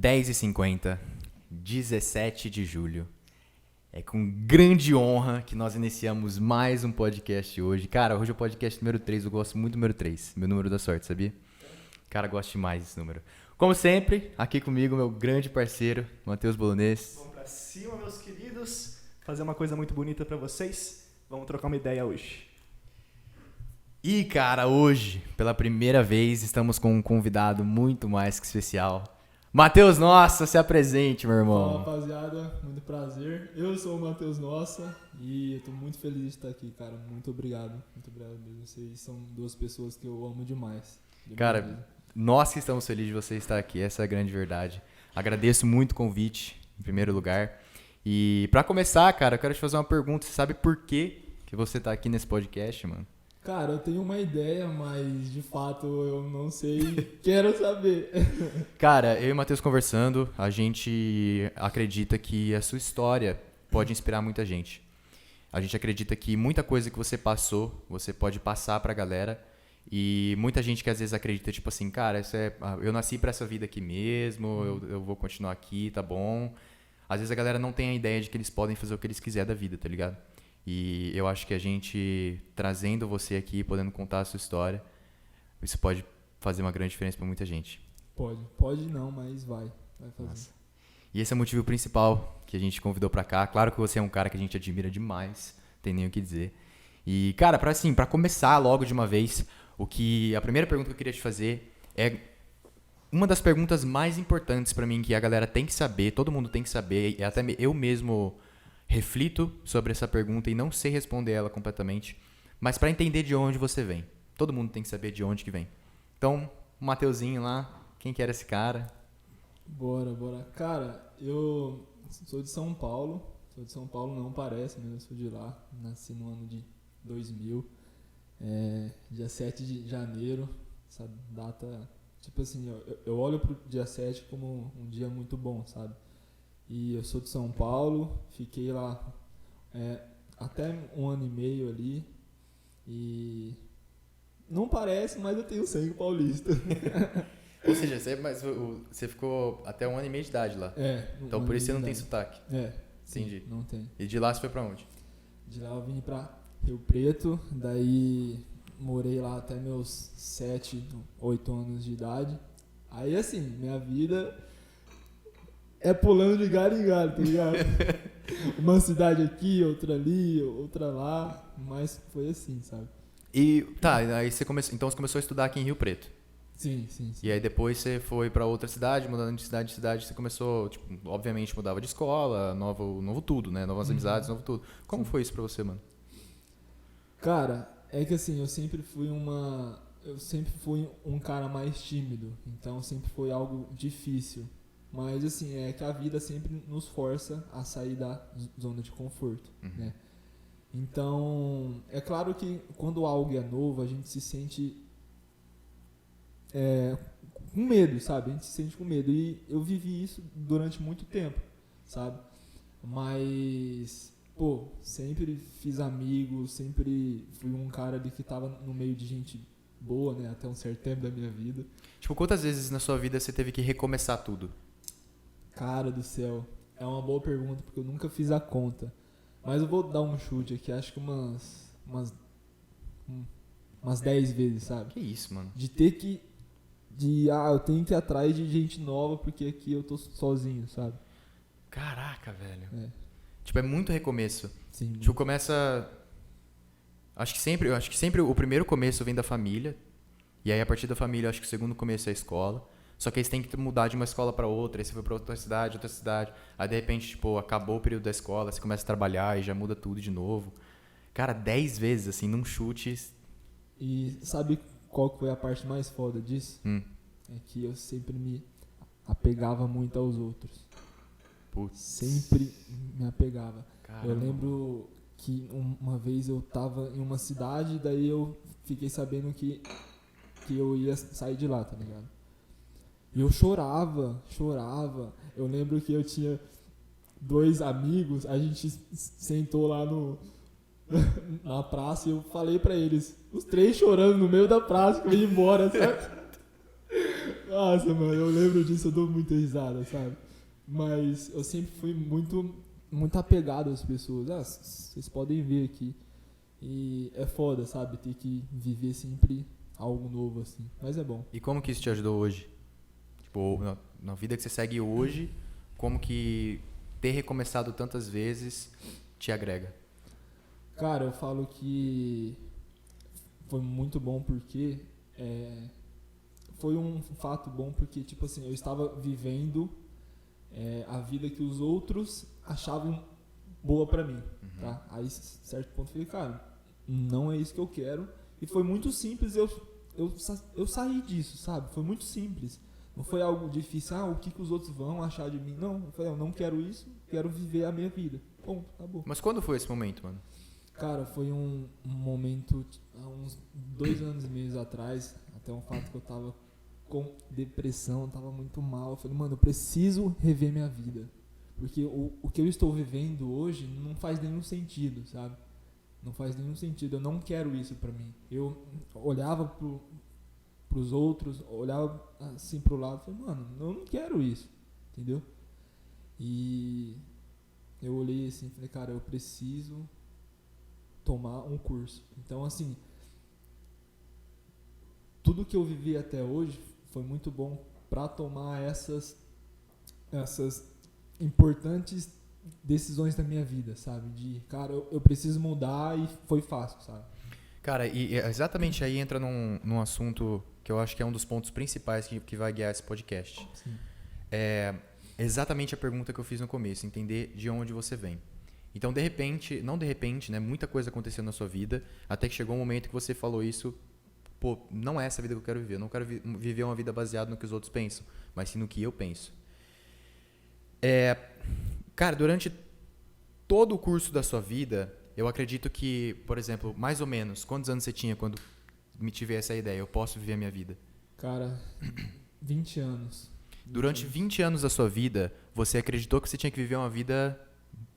10h50, 17 de julho. É com grande honra que nós iniciamos mais um podcast hoje. Cara, hoje é o podcast número 3, eu gosto muito do número 3, meu número da sorte, sabia? Cara, gosto demais desse número. Como sempre, aqui comigo, meu grande parceiro, Matheus Bolonês. Vamos pra cima, meus queridos. Fazer uma coisa muito bonita pra vocês. Vamos trocar uma ideia hoje. E, cara, hoje, pela primeira vez, estamos com um convidado muito mais que especial. Matheus Nossa, se apresente, meu irmão. Fala, rapaziada, muito prazer. Eu sou o Matheus Nossa e eu tô muito feliz de estar aqui, cara. Muito obrigado mesmo. Vocês são duas pessoas que eu amo demais. Cara, nós que estamos felizes de você estar aqui, essa é a grande verdade. Agradeço muito o convite, em primeiro lugar. E pra começar, cara, eu quero te fazer uma pergunta. Você sabe por que você tá aqui nesse podcast, mano? Cara, eu tenho uma ideia, mas de fato eu não sei. Quero saber. Cara, eu e o Matheus conversando, a gente acredita que a sua história pode inspirar muita gente. A gente acredita que muita coisa que você passou, você pode passar pra galera. E muita gente que às vezes acredita, tipo assim, cara, eu nasci pra essa vida aqui mesmo, eu vou continuar aqui, tá bom. Às vezes a galera não tem a ideia de que eles podem fazer o que eles quiserem da vida, tá ligado? E eu acho que a gente, trazendo você aqui, podendo contar a sua história, isso pode fazer uma grande diferença pra muita gente. Pode não, mas vai fazer. Nossa. E esse é o motivo principal que a gente convidou pra cá. Claro que você é um cara que a gente admira demais, não tem nem o que dizer. E, cara, pra começar logo de uma vez, a primeira pergunta que eu queria te fazer é uma das perguntas mais importantes pra mim, que a galera tem que saber, todo mundo tem que saber, e até eu mesmo reflito sobre essa pergunta e não sei responder ela completamente, mas pra entender de onde você vem. Todo mundo tem que saber de onde que vem. Então, o Mateuzinho lá, quem que era esse cara? Bora. Cara, eu sou de São Paulo. Não parece, mas eu sou de lá. Nasci no ano de 2000. Dia 7 de janeiro. Essa data, tipo assim, eu olho pro dia 7 como um dia muito bom, sabe? E eu sou de São Paulo, fiquei lá até 1 ano e meio ali. E não parece, mas eu tenho sangue paulista. Ou seja, você ficou até 1 ano e meio de idade lá. Então por isso você não tem sotaque. Entendi. Sim, Não tem. E de lá você foi pra onde? De lá eu vim pra Rio Preto, daí morei lá até meus 7, 8 anos de idade. Aí assim, minha vida é pulando de galho em galho, tá ligado? Uma cidade aqui, outra ali, outra lá, mas foi assim, sabe? E tá, aí você começou a estudar aqui em Rio Preto. Sim. E aí depois você foi pra outra cidade, mudando de cidade em cidade, você começou, tipo, obviamente mudava de escola, novo tudo, né? Novas amizades, novo tudo. Como foi isso pra você, mano? Cara, é que assim, eu sempre fui um cara mais tímido, então sempre foi algo difícil. Mas assim, é que a vida sempre nos força a sair da zona de conforto, né? Então, é claro que quando algo é novo, a gente se sente com medo, sabe? A gente se sente com medo. E eu vivi isso durante muito tempo, sabe? Mas, sempre fiz amigos, sempre fui um cara ali que tava no meio de gente boa, né? Até um certo tempo da minha vida. Tipo, quantas vezes na sua vida você teve que recomeçar tudo? Cara do céu, é uma boa pergunta, porque eu nunca fiz a conta. Mas eu vou dar um chute aqui, acho que umas 10 vezes, sabe? Que isso, mano? Eu tenho que ir atrás de gente nova, porque aqui eu tô sozinho, sabe? Caraca, velho. Tipo, é muito recomeço. Sim. Tipo, começa... Acho que sempre o primeiro começo vem da família. E aí, a partir da família, acho que o segundo começo é a escola. Só que aí você tem que mudar de uma escola pra outra, aí você foi pra outra cidade. Aí, de repente, tipo, acabou o período da escola, você começa a trabalhar e já muda tudo de novo. Cara, 10 vezes, assim, num chute... E sabe qual que foi a parte mais foda disso? É que eu sempre me apegava muito aos outros. Putz. Sempre me apegava. Caramba. Eu lembro que uma vez eu tava em uma cidade, daí eu fiquei sabendo que eu ia sair de lá, tá ligado? E eu chorava. Eu lembro que eu tinha 2 amigos, a gente sentou lá na praça e eu falei pra eles, os 3 chorando no meio da praça, que eu ia embora, sabe? Nossa, mano, eu lembro disso, eu dou muita risada, sabe? Mas eu sempre fui muito apegado às pessoas. Vocês podem ver aqui. E é foda, sabe? Ter que viver sempre algo novo, assim. Mas é bom. E como que isso te ajudou hoje? Tipo, na vida que você segue hoje, como que ter recomeçado tantas vezes te agrega? Cara, eu falo que foi muito bom porque foi um fato bom porque, tipo assim, eu estava vivendo a vida que os outros achavam boa pra mim, tá? Aí, certo ponto, eu falei, cara, não é isso que eu quero. E foi muito simples eu saí disso, sabe? Foi muito simples. Não foi algo difícil, o que os outros vão achar de mim? Não, eu falei, eu não quero isso, quero viver a minha vida. Ponto, acabou. Mas quando foi esse momento, mano? Cara, foi um momento, há uns 2 anos e meio atrás, até um fato que eu tava com depressão, tava muito mal. Eu falei, mano, eu preciso rever minha vida. Porque o que eu estou vivendo hoje não faz nenhum sentido, sabe? Não faz nenhum sentido, eu não quero isso pra mim. Eu olhava pros outros, olhava assim pro lado e falei, mano, eu não quero isso, entendeu? E eu olhei assim e falei, cara, eu preciso tomar um curso. Então, assim, tudo que eu vivi até hoje foi muito bom para tomar essas importantes decisões da minha vida, sabe? De, cara, eu preciso mudar e foi fácil, sabe? Cara, e exatamente aí entra num assunto que eu acho que é um dos pontos principais que vai guiar esse podcast. Sim. É exatamente a pergunta que eu fiz no começo, entender de onde você vem. Então, não de repente, né, muita coisa aconteceu na sua vida, até que chegou um momento que você falou isso, pô, não é essa vida que eu quero viver, eu não quero viver uma vida baseada no que os outros pensam, mas sim no que eu penso. Cara, durante todo o curso da sua vida, eu acredito que, por exemplo, mais ou menos, quantos anos você tinha quando me tive essa ideia, eu posso viver a minha vida? Cara, 20 anos. Durante 20 anos da sua vida, você acreditou que você tinha que viver uma vida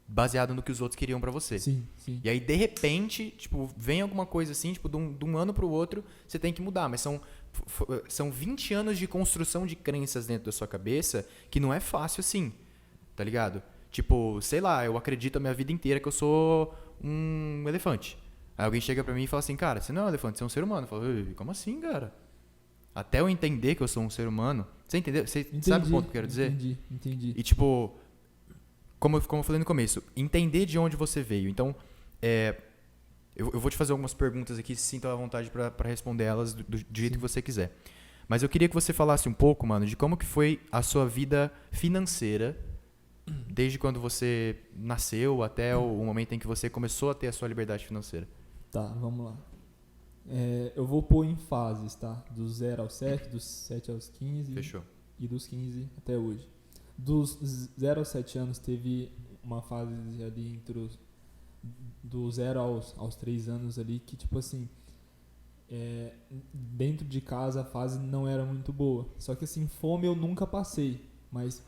baseada no que os outros queriam pra você. Sim, sim. E aí, de repente, tipo, vem alguma coisa assim, tipo, de um ano pro outro, você tem que mudar. Mas são 20 anos de construção de crenças dentro da sua cabeça que não é fácil assim, tá ligado? Tipo, sei lá, eu acredito a minha vida inteira que eu sou um elefante. Aí alguém chega pra mim e fala assim, cara, você não é um elefante, você é um ser humano. Eu falo, como assim, cara? Até eu entender que eu sou um ser humano. Você entendeu? Você sabe o ponto que eu quero dizer? Entendi. E tipo, como eu falei no começo, entender de onde você veio. Então, eu vou te fazer algumas perguntas aqui, se sinta à vontade pra responder elas do jeito que você quiser. Mas eu queria que você falasse um pouco, mano, de como que foi a sua vida financeira, desde quando você nasceu até o momento em que você começou a ter a sua liberdade financeira. Tá, vamos lá. Eu vou pôr em fases, tá? Do 0 aos 7, dos 7 aos 15. Fechou. E dos 15 até hoje. Dos 0 aos 7 anos teve uma fase ali do 0 aos 3 anos ali que, tipo assim, dentro de casa a fase não era muito boa. Só que assim, fome eu nunca passei, mas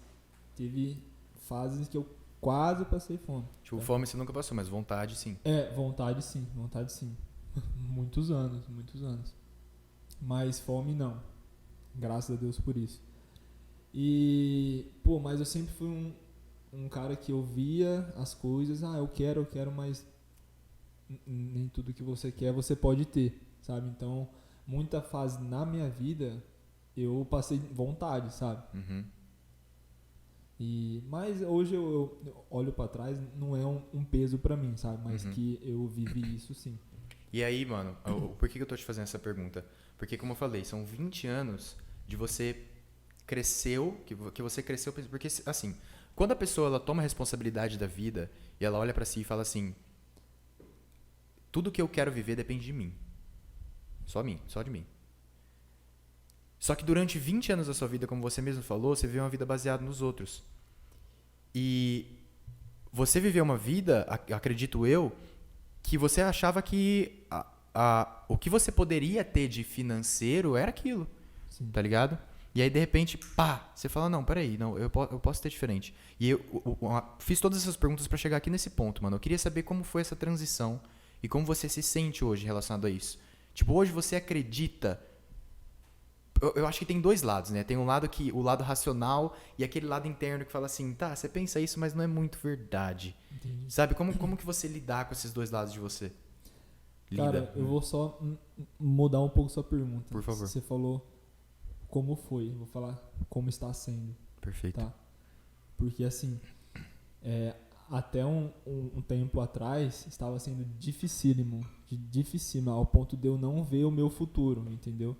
teve fases que eu quase passei fome. Tipo, tá? fome você nunca passou, mas vontade sim. Vontade sim. muitos anos. Mas fome não. Graças a Deus por isso. E, mas eu sempre fui um cara que eu via as coisas, eu quero, mas nem tudo que você quer você pode ter, sabe? Então, muita fase na minha vida eu passei vontade, sabe? Uhum. Mas hoje eu olho pra trás, não é um peso pra mim, sabe? Mas que eu vivi isso sim. E aí, mano, por que eu tô te fazendo essa pergunta? Porque, como eu falei, são 20 anos de você que você cresceu, porque assim, quando a pessoa ela toma a responsabilidade da vida e ela olha pra si e fala assim, tudo que eu quero viver depende de mim. Só de mim. Só que durante 20 anos da sua vida, como você mesmo falou, você viveu uma vida baseada nos outros. E você viveu uma vida, acredito eu, que você achava que o que você poderia ter de financeiro era aquilo. Sim. Tá ligado? E aí, de repente, você fala, não, peraí, não, eu posso ter diferente. E eu fiz todas essas perguntas pra chegar aqui nesse ponto, mano. Eu queria saber como foi essa transição e como você se sente hoje relacionado a isso. Tipo, hoje você acredita eu acho que tem dois lados, né? Tem um lado o lado racional e aquele lado interno que fala assim, tá, você pensa isso, mas não é muito verdade. Entendi. Sabe, como que você lidar com esses dois lados de você? Cara, eu vou só mudar um pouco sua pergunta. Por favor. Você falou como foi, eu vou falar como está sendo, Perfeito. tá? Porque assim, até um tempo atrás estava sendo dificílimo ao ponto de eu não ver o meu futuro, entendeu?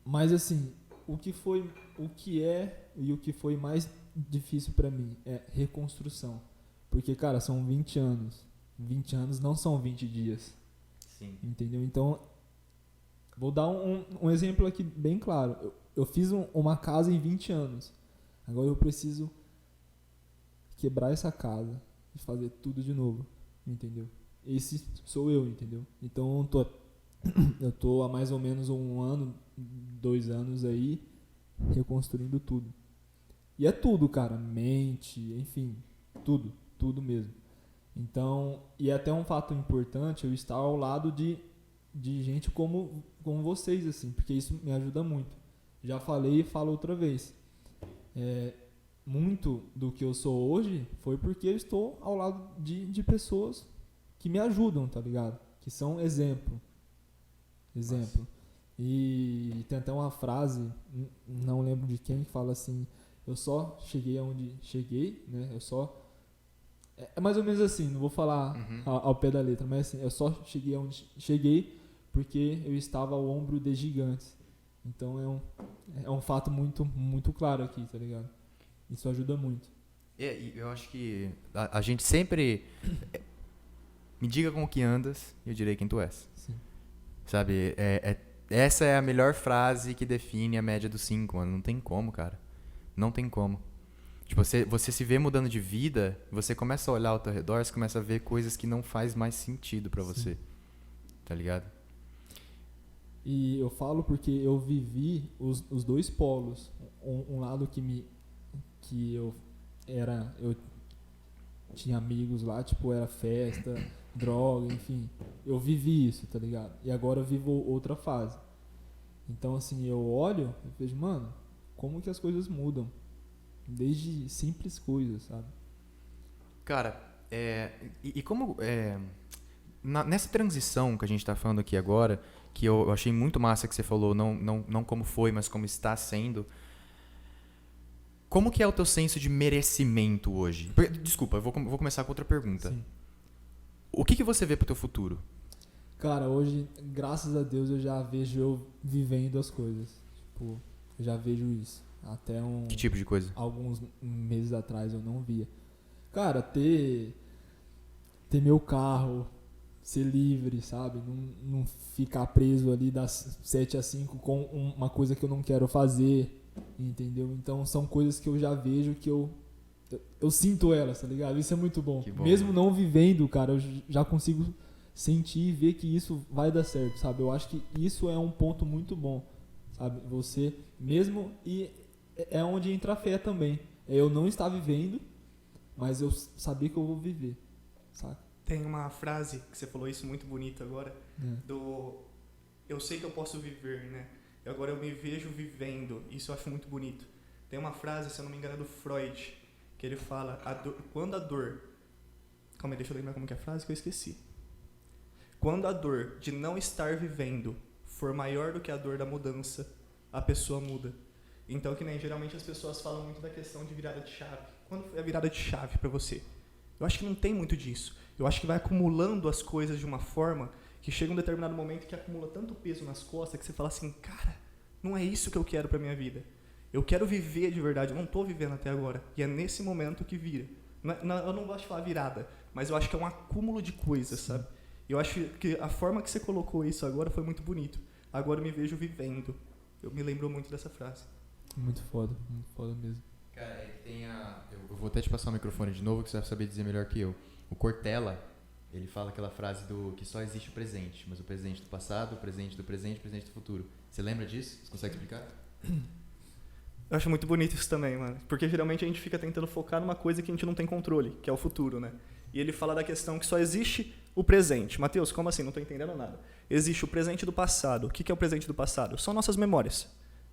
Mas assim, o que é e o que foi mais difícil pra mim é reconstrução. Porque, cara, são 20 anos. 20 anos não são 20 dias. Sim. Entendeu? Então, vou dar um exemplo aqui bem claro. Eu fiz uma casa em 20 anos. Agora eu preciso quebrar essa casa e fazer tudo de novo. Entendeu? Esse sou eu, entendeu? Então, eu tô há mais ou menos 1 ano, 2 anos aí, reconstruindo tudo. E é tudo, cara. Mente, enfim, tudo mesmo. Então, e é até um fato importante eu estar ao lado de gente como vocês, assim, porque isso me ajuda muito. Já falei e falo outra vez. Muito do que eu sou hoje foi porque eu estou ao lado de pessoas que me ajudam, tá ligado? Que são exemplo. Nossa. E tem até uma frase, não lembro de quem, que fala assim, eu só cheguei aonde cheguei, né? É mais ou menos assim, não vou falar ao pé da letra, mas assim, eu só cheguei aonde cheguei porque eu estava ao ombro de gigantes. Então é um fato muito, muito claro aqui, tá ligado? Isso ajuda muito. E eu acho que a gente sempre... Me diga com o que andas e eu direi quem tu és. Sim. Sabe, essa é a melhor frase que define a média dos 5 anos. Não tem como, cara. Não tem como. Tipo, você se vê mudando de vida, você começa a olhar ao teu redor, você começa a ver coisas que não faz mais sentido pra você. Sim. Tá ligado? E eu falo porque eu vivi os dois polos. Um lado que eu tinha amigos lá, tipo, era festa, droga, enfim. Eu vivi isso, tá ligado? E agora eu vivo outra fase. Então, assim, eu olho e vejo, mano, como que as coisas mudam? Desde simples coisas, sabe? Cara, como... nessa transição que a gente tá falando aqui agora, que eu achei muito massa que você falou, não como foi, mas como está sendo... Como que é o teu senso de merecimento hoje? Desculpa, eu vou começar com outra pergunta. Sim. O que você vê pro teu futuro? Cara, hoje, graças a Deus, eu já vejo eu vivendo as coisas. Tipo, eu já vejo isso. Até Que tipo de coisa? Alguns meses atrás eu não via. Cara, ter meu carro, ser livre, sabe? Não ficar preso ali das 7 às 5 com uma coisa que eu não quero fazer, entendeu? Então são coisas que eu já vejo que eu sinto elas, tá ligado? Isso é muito bom. Mesmo não vivendo, cara, eu já consigo sentir e ver que isso vai dar certo, sabe? Eu acho que isso é um ponto muito bom, sabe? Você mesmo... E é onde entra a fé também. Eu não estar vivendo, mas eu sabia que eu vou viver, sabe? Tem uma frase que você falou isso muito bonita agora, eu sei que eu posso viver, né? E agora eu me vejo vivendo. Isso eu acho muito bonito. Tem uma frase, se eu não me engano, é do Freud, que ele fala, quando a dor... Calma aí, deixa eu lembrar como que é a frase que eu esqueci. Quando a dor de não estar vivendo for maior do que a dor da mudança, a pessoa muda. Então, que nem geralmente as pessoas falam muito da questão de virada de chave. Quando foi a virada de chave pra você? Eu acho que não tem muito disso. Eu acho que vai acumulando as coisas de uma forma que chega um determinado momento que acumula tanto peso nas costas que você fala assim, cara, não é isso que eu quero pra minha vida. Eu quero viver de verdade, eu não tô vivendo até agora. E é nesse momento que vira. Eu não gosto de falar virada, mas eu acho que é um acúmulo de coisas, sabe? E eu acho que a forma que você colocou isso agora foi muito bonito. Agora eu me vejo vivendo. Eu me lembro muito dessa frase. Muito foda mesmo. Cara, eu vou até te passar o microfone de novo que você vai saber dizer melhor que eu. O Cortella, ele fala aquela frase que só existe o presente, mas o presente do passado, o presente do presente, o presente do futuro. Você lembra disso? Você consegue explicar? Eu acho muito bonito isso também, mano. Porque geralmente a gente fica tentando focar numa coisa que a gente não tem controle, que é o futuro, né? E ele fala da questão que só existe o presente. Mateus, como assim? Não estou entendendo nada. Existe o presente do passado. O que é o presente do passado? São nossas memórias.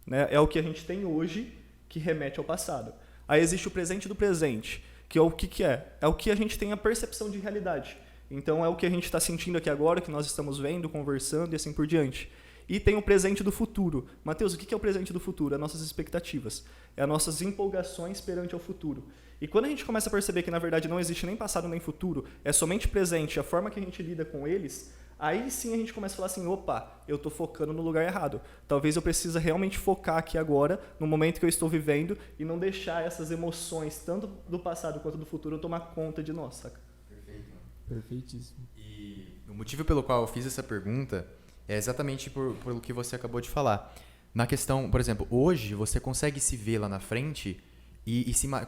Né? É o que a gente tem hoje que remete ao passado. Aí existe o presente do presente, que é o que é? É o que a gente tem a percepção de realidade. Então é o que a gente está sentindo aqui agora, que nós estamos vendo, conversando e assim por diante. E tem o presente do futuro. Mateus, o que é o presente do futuro? É nossas expectativas. É as nossas empolgações perante ao futuro. E quando a gente começa a perceber que, na verdade, não existe nem passado nem futuro, é somente presente, a forma que a gente lida com eles, aí sim a gente começa a falar assim, opa, eu estou focando no lugar errado. Talvez eu precise realmente focar aqui agora, no momento que eu estou vivendo, e não deixar essas emoções, tanto do passado quanto do futuro, tomar conta de nós, saca? Perfeito, mano. Perfeitíssimo. E o motivo pelo qual eu fiz essa pergunta é exatamente pelo que você acabou de falar. Na questão, por exemplo, hoje você consegue se ver lá na frente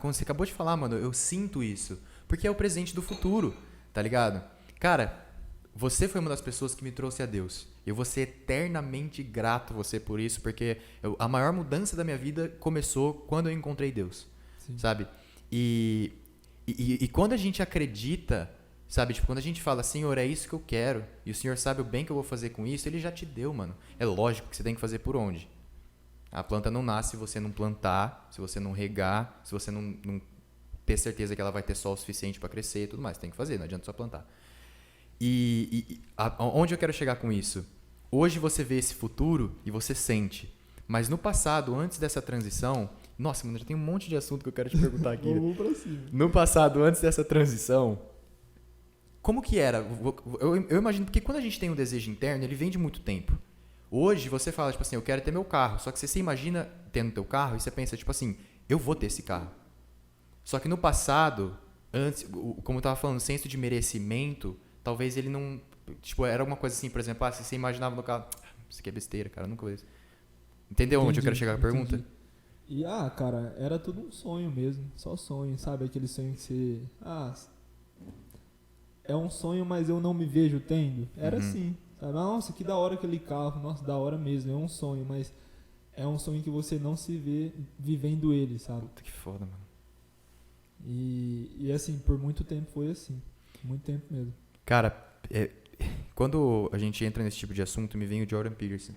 como você acabou de falar, mano, eu sinto isso. Porque é o presente do futuro, tá ligado? Cara, você foi uma das pessoas que me trouxe a Deus. Eu vou ser eternamente grato a você por isso, porque a maior mudança da minha vida começou quando eu encontrei Deus, sabe? E quando a gente acredita, sabe? Tipo, quando a gente fala, Senhor, é isso que eu quero, e o Senhor sabe o bem que eu vou fazer com isso, Ele já te deu, mano. É lógico que você tem que fazer por onde? A planta não nasce se você não plantar, se você não regar, se você não ter certeza que ela vai ter sol o suficiente para crescer e tudo mais. Tem que fazer, não adianta só plantar. Onde eu quero chegar com isso? Hoje você vê esse futuro e você sente. Mas no passado, antes dessa transição... Nossa, mano, já tem um monte de assunto que eu quero te perguntar aqui. Vamos pra cima. No passado, antes dessa transição, como que era? Eu imagino, porque quando a gente tem um desejo interno, ele vem de muito tempo. Hoje você fala, tipo assim, eu quero ter meu carro. Só que você se imagina tendo teu carro e você pensa, tipo assim, eu vou ter esse carro. Só que no passado, antes, como eu tava falando, o senso de merecimento, talvez ele não... Tipo, era uma coisa assim, por exemplo, se você imaginava no carro, isso aqui é besteira, cara, eu nunca vou ver isso. Entendeu onde eu quero chegar com a pergunta? E, cara, era tudo um sonho mesmo, só sonho, sabe? Aquele sonho que você... é um sonho, mas eu não me vejo tendo. Era assim, sabe? Nossa, que da hora aquele carro, nossa, da hora mesmo, é um sonho, mas é um sonho que você não se vê vivendo ele, sabe? Puta que foda, mano. E assim, por muito tempo foi assim, muito tempo mesmo. Cara, quando a gente entra nesse tipo de assunto, me vem o Jordan Peterson,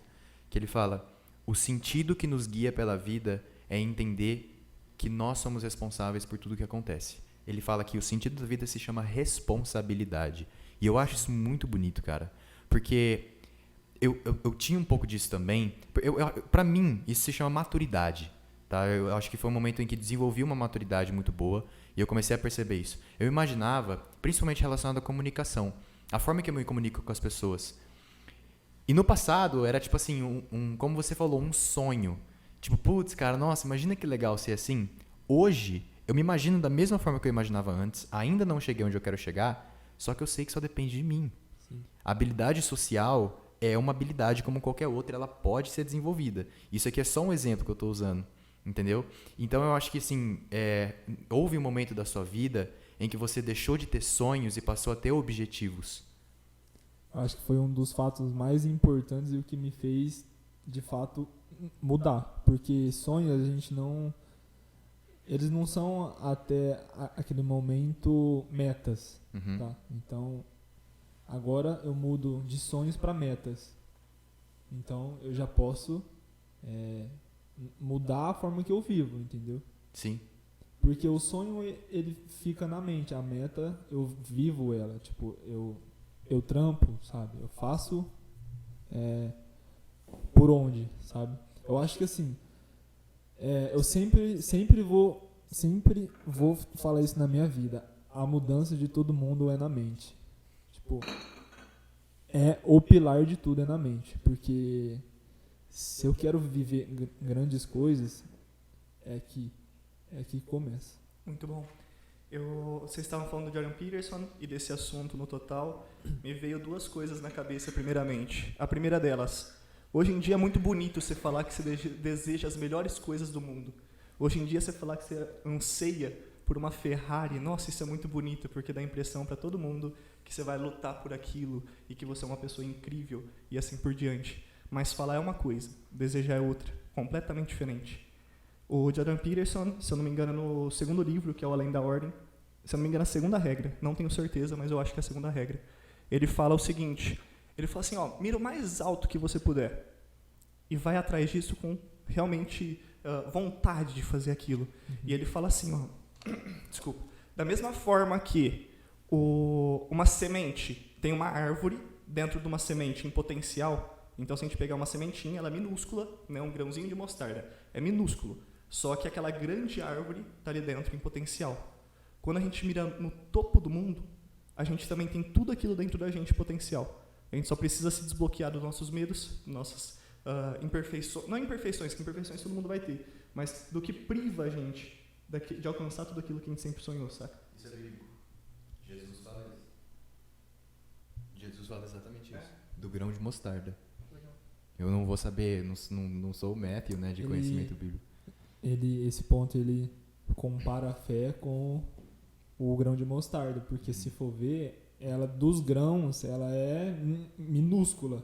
que ele fala, o sentido que nos guia pela vida é entender que nós somos responsáveis por tudo que acontece. Ele fala que o sentido da vida se chama responsabilidade. E eu acho isso muito bonito, cara. Porque eu tinha um pouco disso também. Pra mim, isso se chama maturidade. Tá? Eu acho que foi um momento em que desenvolvi uma maturidade muito boa e eu comecei a perceber isso. Eu imaginava, principalmente relacionado à comunicação, a forma que eu me comunico com as pessoas. E no passado era tipo assim, como você falou, um sonho. Tipo, putz, cara, nossa, imagina que legal ser assim. Hoje, eu me imagino da mesma forma que eu imaginava antes, ainda não cheguei onde eu quero chegar, só que eu sei que só depende de mim. Sim. A habilidade social é uma habilidade como qualquer outra, ela pode ser desenvolvida. Isso aqui é só um exemplo que eu estou usando, entendeu? Então eu acho que assim, houve um momento da sua vida em que você deixou de ter sonhos e passou a ter objetivos. Acho que foi um dos fatos mais importantes e o que me fez, de fato, mudar. Porque sonhos a gente não... Eles não são até aquele momento metas, tá? Então, agora eu mudo de sonhos para metas. Então, eu já posso mudar a forma que eu vivo, entendeu? Sim. Porque o sonho, ele fica na mente. A meta, eu vivo ela. Tipo, eu trampo, sabe? Eu faço por onde, sabe? Eu acho que assim, eu sempre vou falar isso na minha vida. A mudança de todo mundo é na mente. Tipo, o pilar de tudo é na mente. Porque se eu quero viver grandes coisas, é que começa. Muito bom. Vocês estavam falando do Jordan Peterson e desse assunto no total. Me veio duas coisas na cabeça primeiramente. A primeira delas, hoje em dia é muito bonito você falar que você deseja as melhores coisas do mundo. Hoje em dia você falar que você anseia por uma Ferrari, nossa, isso é muito bonito, porque dá a impressão para todo mundo que você vai lutar por aquilo e que você é uma pessoa incrível e assim por diante. Mas falar é uma coisa, desejar é outra, completamente diferente. O Jordan Peterson, se eu não me engano, no segundo livro, que é o Além da Ordem, se eu não me engano, a segunda regra, não tenho certeza, mas eu acho que é a segunda regra. Ele fala o seguinte, ele fala assim, ó, mira o mais alto que você puder e vai atrás disso com realmente vontade de fazer aquilo. E ele fala assim, ó, desculpa, da mesma forma que uma semente tem uma árvore dentro de uma semente em potencial, então se a gente pegar uma sementinha, ela é minúscula, né, um grãozinho de mostarda, é minúsculo, só que aquela grande árvore está ali dentro em potencial. Quando a gente mira no topo do mundo, a gente também tem tudo aquilo dentro da gente potencial. A gente só precisa se desbloquear dos nossos medos, nossas imperfeições, não imperfeições, que imperfeições todo mundo vai ter, mas do que priva a gente de alcançar tudo aquilo que a gente sempre sonhou, sabe? Isso é bíblico. Jesus fala isso. Jesus fala exatamente isso. Do grão de mostarda. Eu não vou saber, não sou o Matthew, né, de conhecimento bíblico. Esse ponto ele compara a fé com o grão de mostarda, porque se for ver, ela dos grãos, ela é minúscula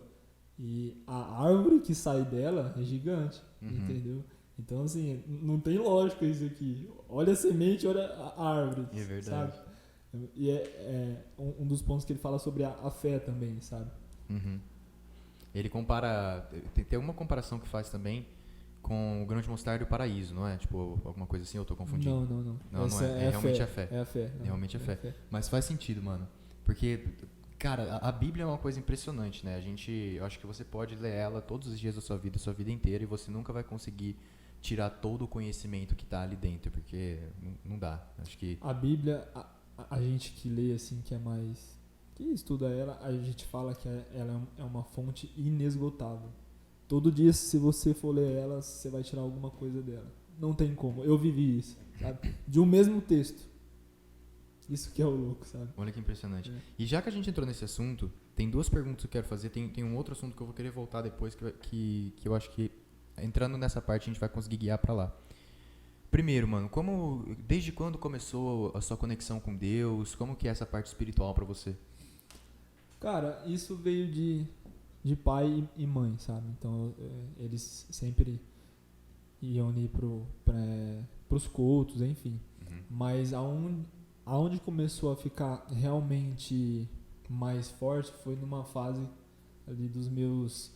e a árvore que sai dela é gigante, entendeu? Então assim, não tem lógica isso aqui. Olha a semente, olha a árvore, é verdade. sabe? E é um dos pontos que ele fala sobre a fé também, sabe? Ele compara, tem uma comparação que faz também com o grão de mostarda e o paraíso, não é? Tipo, alguma coisa assim, eu tô confundindo. Não. Não é realmente a fé. É a fé. Realmente a fé. Mas faz sentido, mano. Porque, cara, a Bíblia é uma coisa impressionante, né? Eu acho que você pode ler ela todos os dias da sua vida inteira, e você nunca vai conseguir tirar todo o conhecimento que tá ali dentro, porque não dá. Acho que a Bíblia, a gente que lê assim, que é mais... que estuda ela, a gente fala que ela é uma fonte inesgotável. Todo dia, se você for ler ela, você vai tirar alguma coisa dela. Não tem como. Eu vivi isso, sabe? De um mesmo texto. Isso que é o louco, sabe? Olha que impressionante. E já que a gente entrou nesse assunto, tem duas perguntas que eu quero fazer. Tem um outro assunto que eu vou querer voltar depois, que eu acho que, entrando nessa parte, a gente vai conseguir guiar pra lá. Primeiro, mano, desde quando começou a sua conexão com Deus? Como que é essa parte espiritual pra você? Cara, isso veio de pai e mãe, sabe? Então, eles sempre iam ali pros cultos, enfim. Mas aonde começou a ficar realmente mais forte foi numa fase ali dos meus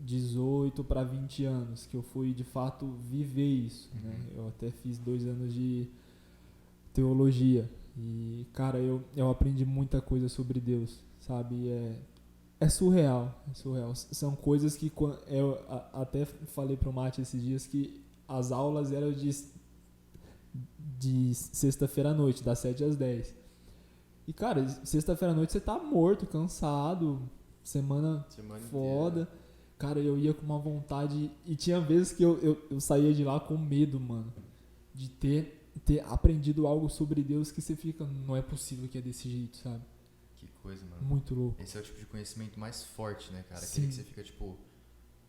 18 para 20 anos, que eu fui de fato viver isso, né? Eu até fiz 2 anos de teologia e, cara, eu aprendi muita coisa sobre Deus, sabe? É surreal. São coisas que eu até falei pro Mate esses dias que as aulas eram de sexta-feira à noite, das 7 às 10. E, cara, sexta-feira à noite você tá morto, cansado, semana foda. Inteira. Cara, eu ia com uma vontade... E tinha vezes que eu saía de lá com medo, mano. De ter aprendido algo sobre Deus que você fica... Não é possível que é desse jeito, sabe? Que coisa, mano. Muito louco. Esse é o tipo de conhecimento mais forte, né, cara? Sim. Aquele que você fica, tipo...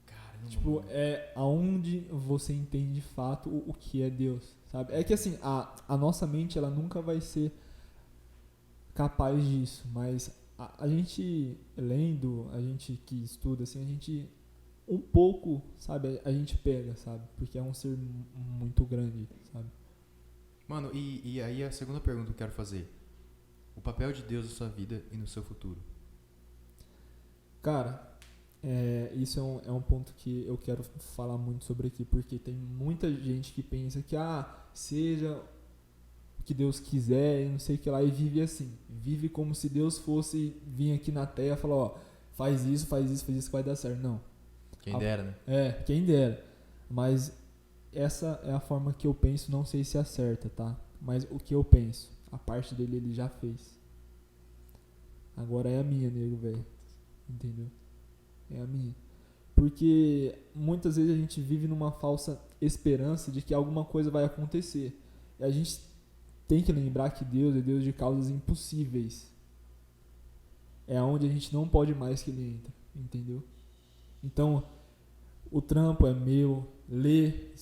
Caramba, tipo, mano. é aonde você entende de fato o que é Deus, sabe? É que, assim, a nossa mente, ela nunca vai ser capaz disso. Mas a gente lendo, a gente que estuda, assim, a gente... um pouco, sabe, a gente pega, sabe? Porque é um ser muito grande, sabe? Mano, e aí a segunda pergunta que eu quero fazer. O papel de Deus na sua vida e no seu futuro. Cara, isso é um ponto que eu quero falar muito sobre aqui, porque tem muita gente que pensa que, seja o que Deus quiser e não sei o que lá, e vive assim. Vive como se Deus fosse vir aqui na terra e falar, ó, faz isso que vai dar certo. Não. Quem dera, né? Quem dera. Mas essa é a forma que eu penso, não sei se acerta, tá? Mas o que eu penso, a parte dele ele já fez. Agora é a minha, nego, velho. Entendeu? É a minha. Porque muitas vezes a gente vive numa falsa esperança de que alguma coisa vai acontecer. E a gente tem que lembrar que Deus é Deus de causas impossíveis. É onde a gente não pode mais que ele entra. Entendeu? Então, o trampo é meu, ler,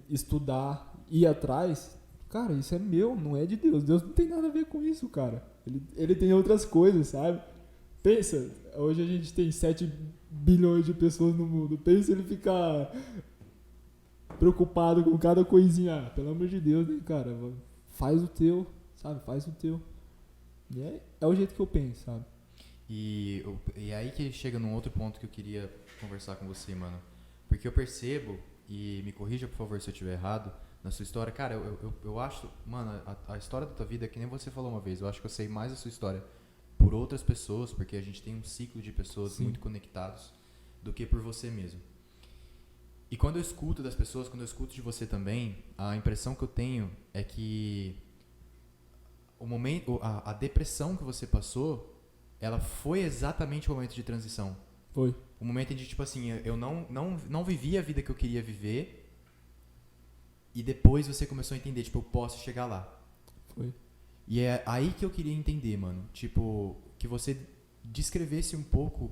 estudar, ir atrás, cara, isso é meu, não é de Deus. Deus não tem nada a ver com isso, cara. Ele tem outras coisas, sabe? Pensa, hoje a gente tem 7 bilhões de pessoas no mundo. Pensa ele ficar preocupado com cada coisinha. Pelo amor de Deus, né, cara? Faz o teu, sabe? Faz o teu. E é o jeito que eu penso, sabe? E aí que chega num outro ponto que eu queria conversar com você, mano. Porque eu percebo, e me corrija por favor se eu estiver errado, na sua história, cara, eu acho, mano, a história da tua vida é que nem você falou uma vez, eu acho que eu sei mais a sua história por outras pessoas, porque a gente tem um ciclo de pessoas Sim. muito conectados, do que por você mesmo. E quando eu escuto das pessoas, quando eu escuto de você também, a impressão que eu tenho é que o momento, a depressão que você passou, ela foi exatamente o momento de transição. Foi. O momento em que, tipo assim, eu não vivi a vida que eu queria viver, e depois você começou a entender, tipo, eu posso chegar lá. Foi. E é aí que eu queria entender, mano. Tipo, que você descrevesse um pouco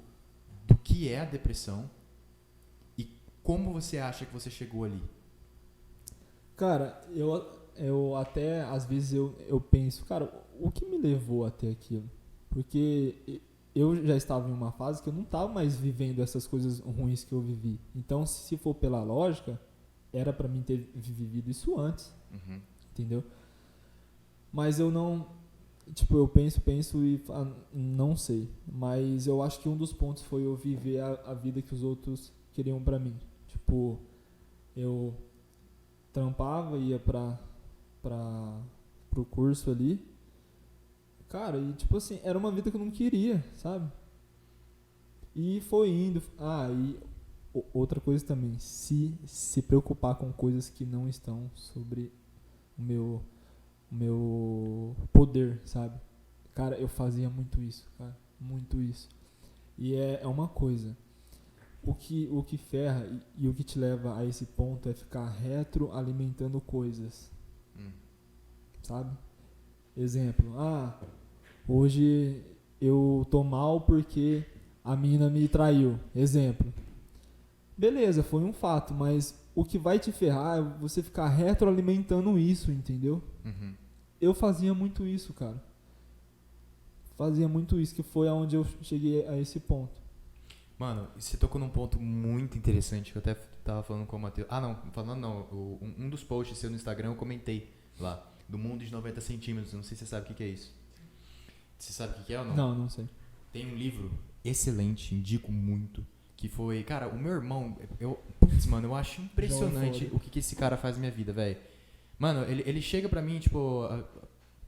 do que é a depressão e como você acha que você chegou ali. Cara, eu até, às vezes, eu penso, cara, o que me levou até aquilo? Porque eu já estava em uma fase que eu não estava mais vivendo essas coisas ruins que eu vivi. Então, se for pela lógica, era pra mim ter vivido isso antes, entendeu? Mas eu não, tipo, eu penso e não sei. Mas eu acho que um dos pontos foi eu viver a vida que os outros queriam pra mim. Tipo, eu trampava, ia pro curso ali. Cara, e tipo assim, era uma vida que eu não queria, sabe? E foi indo. E outra coisa também, se preocupar com coisas que não estão sobre o meu poder, sabe? Cara, eu fazia muito isso, cara, muito isso. E é uma coisa, o que ferra e o que te leva a esse ponto é ficar retroalimentando coisas, sabe? Exemplo, hoje eu tô mal porque a mina me traiu, exemplo. Beleza, foi um fato, mas o que vai te ferrar é você ficar retroalimentando isso, entendeu? Eu fazia muito isso, cara. Fazia muito isso, que foi aonde eu cheguei a esse ponto. Mano, você tocou num ponto muito interessante que eu até tava falando com o Matheus. Um dos posts seu no Instagram eu comentei lá, do mundo de 90 centímetros. Não sei se você sabe o que é isso. Você sabe o que é ou não? Não sei. Tem um livro excelente, indico muito, que foi... Cara, o meu irmão... eu acho impressionante o que esse cara faz na minha vida, velho. Mano, ele chega pra mim, tipo...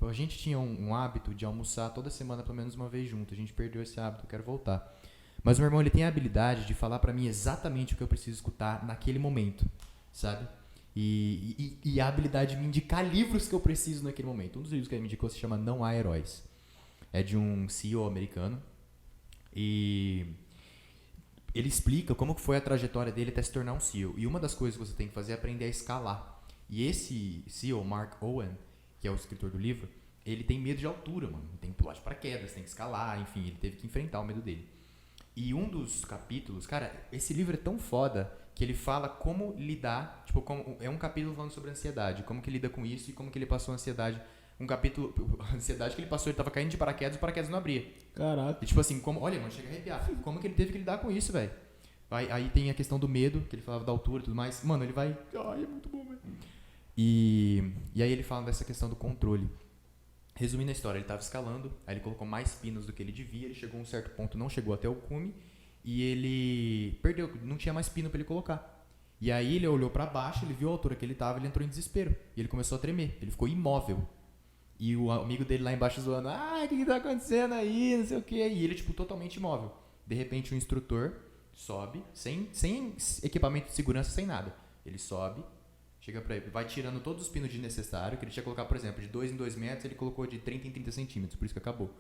A gente tinha um hábito de almoçar toda semana pelo menos uma vez junto. A gente perdeu esse hábito, eu quero voltar. Mas o meu irmão, ele tem a habilidade de falar pra mim exatamente o que eu preciso escutar naquele momento, sabe? E a habilidade de me indicar livros que eu preciso naquele momento. Um dos livros que ele me indicou se chama Não Há Heróis. É de um CEO americano. E ele explica como que foi a trajetória dele até se tornar um CEO. E uma das coisas que você tem que fazer é aprender a escalar. E esse CEO, Mark Owen, que é o escritor do livro, ele tem medo de altura, mano. Tem que pular de paraquedas, tem que escalar, enfim, ele teve que enfrentar o medo dele. E um dos capítulos, cara, esse livro é tão foda que ele fala como lidar, tipo, é um capítulo falando sobre ansiedade, como que lida com isso e como que ele passou a ansiedade. Um capítulo, a ansiedade que ele passou, ele tava caindo de paraquedas e o paraquedas não abria. Caraca. E tipo assim, olha, mano, chega a arrepiar. Como que ele teve que lidar com isso, velho? Aí tem a questão do medo, que ele falava da altura e tudo mais. Mano, ele vai... Ai, é muito bom, velho. E aí ele fala dessa questão do controle. Resumindo a história, ele estava escalando, aí ele colocou mais pinos do que ele devia, ele chegou a um certo ponto, não chegou até o cume, e ele perdeu, não tinha mais pino para ele colocar. E aí ele olhou para baixo, ele viu a altura que ele estava, ele entrou em desespero, e ele começou a tremer, ele ficou imóvel. E o amigo dele lá embaixo zoando, o que tá acontecendo aí, não sei o que, e ele tipo totalmente imóvel. De repente o instrutor sobe, sem equipamento de segurança, sem nada, ele sobe, chega pra ele, vai tirando todos os pinos desnecessários, que ele tinha que colocar, por exemplo, de 2 em 2 metros, ele colocou de 30 em 30 centímetros, por isso que acabou.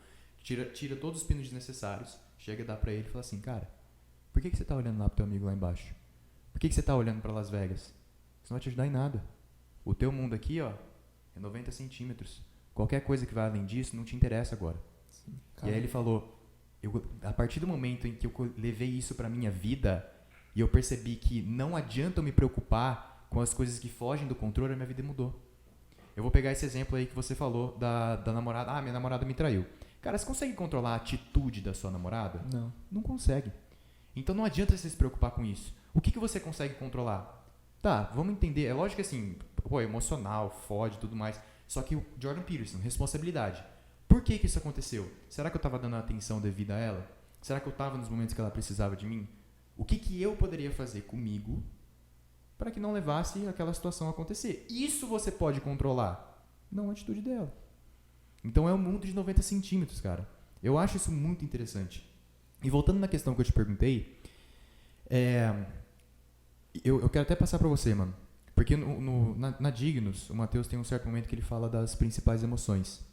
Tira todos os pinos desnecessários, chega a dar pra ele e fala assim, cara, por que você tá olhando lá pro teu amigo lá embaixo? Por que você tá olhando pra Las Vegas? Isso não vai te ajudar em nada. O teu mundo aqui, ó, é 90 centímetros. Qualquer coisa que vai além disso não te interessa agora. Sim, e aí ele falou, a partir do momento em que eu levei isso pra minha vida, e eu percebi que não adianta eu me preocupar com as coisas que fogem do controle, a minha vida mudou. Eu vou pegar esse exemplo aí que você falou da namorada. Minha namorada me traiu. Cara, você consegue controlar a atitude da sua namorada? Não. Não consegue. Então não adianta você se preocupar com isso. O que você consegue controlar? Tá, vamos entender. É lógico que assim, emocional, fode e tudo mais. Só que o Jordan Peterson, responsabilidade. Por que isso aconteceu? Será que eu estava dando a atenção devida a ela? Será que eu estava nos momentos que ela precisava de mim? O que eu poderia fazer comigo para que não levasse aquela situação a acontecer? Isso você pode controlar, não a atitude dela. Então é um mundo de 90 centímetros, cara. Eu acho isso muito interessante. E voltando na questão que eu te perguntei, eu quero até passar para você, mano. Porque na Dignos, o Matheus tem um certo momento que ele fala das principais emoções.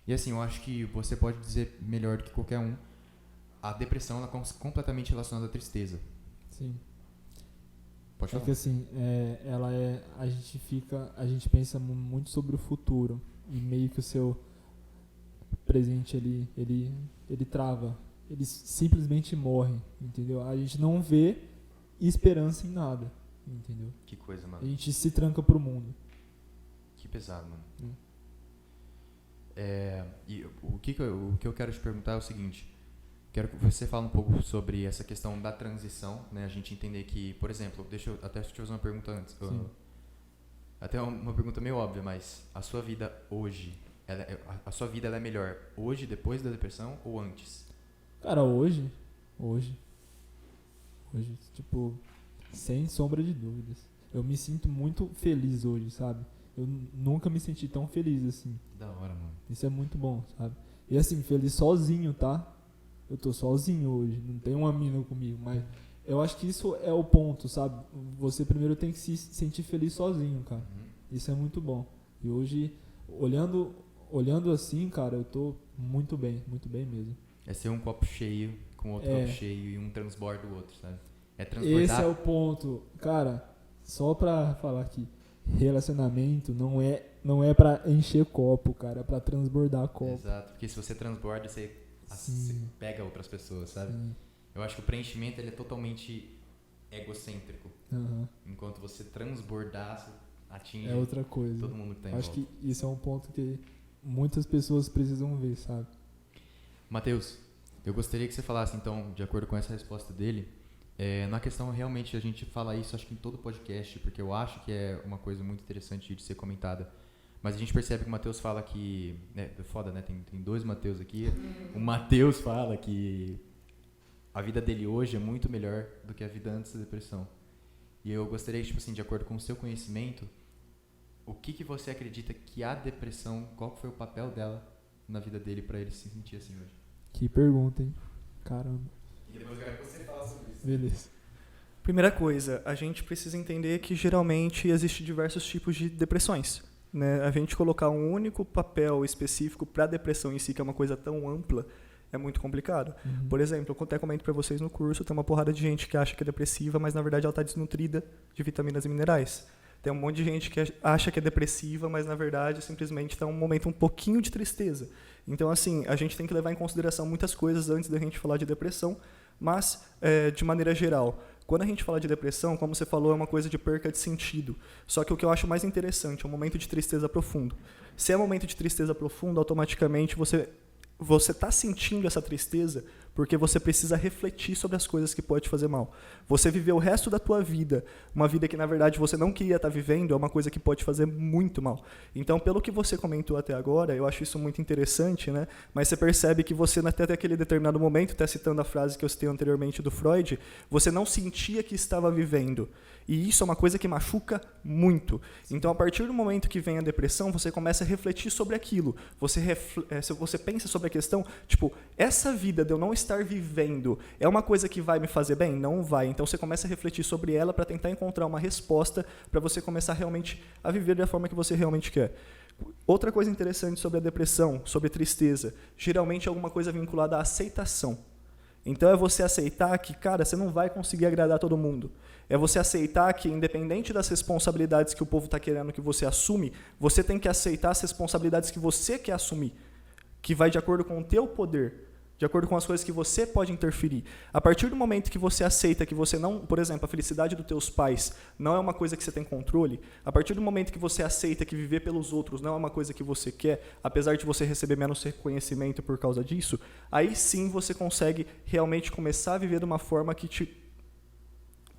E assim, eu acho que você pode dizer melhor do que qualquer um, a depressão ela é completamente relacionada à tristeza. Sim. Pode falar. É que assim, a gente pensa muito sobre o futuro e meio que o seu presente ele trava, ele simplesmente morre, entendeu? A gente não vê esperança em nada, entendeu? Que coisa, mano. A gente se tranca pro mundo. Que pesado, mano. E o que eu quero te perguntar é o seguinte. Quero que você fale um pouco sobre essa questão da transição, né? A gente entender que, por exemplo, deixa eu até te fazer uma pergunta antes. Até uma pergunta meio óbvia, mas a sua vida hoje, a sua vida ela é melhor hoje, depois da depressão ou antes? Cara, hoje, tipo, sem sombra de dúvidas. Eu me sinto muito feliz hoje, sabe? Eu nunca me senti tão feliz assim. Da hora, mano. Isso é muito bom, sabe? E assim, feliz sozinho, tá? Eu tô sozinho hoje, não tem uma mina comigo, mas eu acho que isso é o ponto, sabe? Você primeiro tem que se sentir feliz sozinho, cara. Isso é muito bom. E hoje, olhando assim, cara, eu tô muito bem mesmo. É ser um copo cheio com outro copo cheio e um transborda o outro, sabe? É transbordar. Esse é o ponto. Cara, só pra falar aqui, relacionamento não é pra encher copo, cara, é pra transbordar copo. Exato, porque se você transborda, você pega outras pessoas, sabe? Sim. Eu acho que o preenchimento ele é totalmente egocêntrico. Uhum. Enquanto você transbordar, você atinge é outra coisa. todo mundo que tá em Acho volta. que isso é um ponto que muitas pessoas precisam ver, sabe? Matheus, eu gostaria que você falasse, então, de acordo com essa resposta dele, na questão realmente a gente fala isso, acho que em todo podcast, porque eu acho que é uma coisa muito interessante de ser comentada. Mas a gente percebe que o Matheus fala que... É foda, né? Tem dois Matheus aqui. O Matheus fala que a vida dele hoje é muito melhor do que a vida antes da depressão. E eu gostaria, tipo assim, de acordo com o seu conhecimento, o que você acredita que a depressão, qual foi o papel dela na vida dele pra ele se sentir assim hoje? Que pergunta, hein? Caramba. E depois eu quero que você fale sobre isso. Beleza. Primeira coisa, a gente precisa entender que geralmente existem diversos tipos de depressões. Né? A gente colocar um único papel específico para a depressão em si, que é uma coisa tão ampla, é muito complicado. Uhum. Por exemplo, eu até comento para vocês no curso, tem uma porrada de gente que acha que é depressiva, mas na verdade ela está desnutrida de vitaminas e minerais. Tem um monte de gente que acha que é depressiva, mas na verdade simplesmente está um momento um pouquinho de tristeza. Então, assim, a gente tem que levar em consideração muitas coisas antes da gente falar de depressão, mas, de maneira geral, quando a gente fala de depressão, como você falou, é uma coisa de perca de sentido. Só que o que eu acho mais interessante é um momento de tristeza profundo. Se é um momento de tristeza profundo, automaticamente você está sentindo essa tristeza porque você precisa refletir sobre as coisas que pode te fazer mal. Você viver o resto da tua vida, uma vida que na verdade você não queria estar vivendo, é uma coisa que pode te fazer muito mal. Então, pelo que você comentou até agora, eu acho isso muito interessante, né? Mas você percebe que você, até aquele determinado momento, até citando a frase que eu citei anteriormente do Freud, você não sentia que estava vivendo. E isso é uma coisa que machuca muito. Então, a partir do momento que vem a depressão, você começa a refletir sobre aquilo. Você pensa sobre a questão, tipo, essa vida de eu não estar vivendo é uma coisa que vai me fazer bem? Não vai. Então, você começa a refletir sobre ela para tentar encontrar uma resposta para você começar realmente a viver da forma que você realmente quer. Outra coisa interessante sobre a depressão, sobre tristeza, geralmente é alguma coisa vinculada à aceitação. Então, é você aceitar que, cara, você não vai conseguir agradar todo mundo. É você aceitar que, independente das responsabilidades que o povo está querendo que você assume, você tem que aceitar as responsabilidades que você quer assumir, que vai de acordo com o teu poder, de acordo com as coisas que você pode interferir. A partir do momento que você aceita que você não, por exemplo, a felicidade dos teus pais não é uma coisa que você tem controle, a partir do momento que você aceita que viver pelos outros não é uma coisa que você quer, apesar de você receber menos reconhecimento por causa disso, aí sim você consegue realmente começar a viver de uma forma que te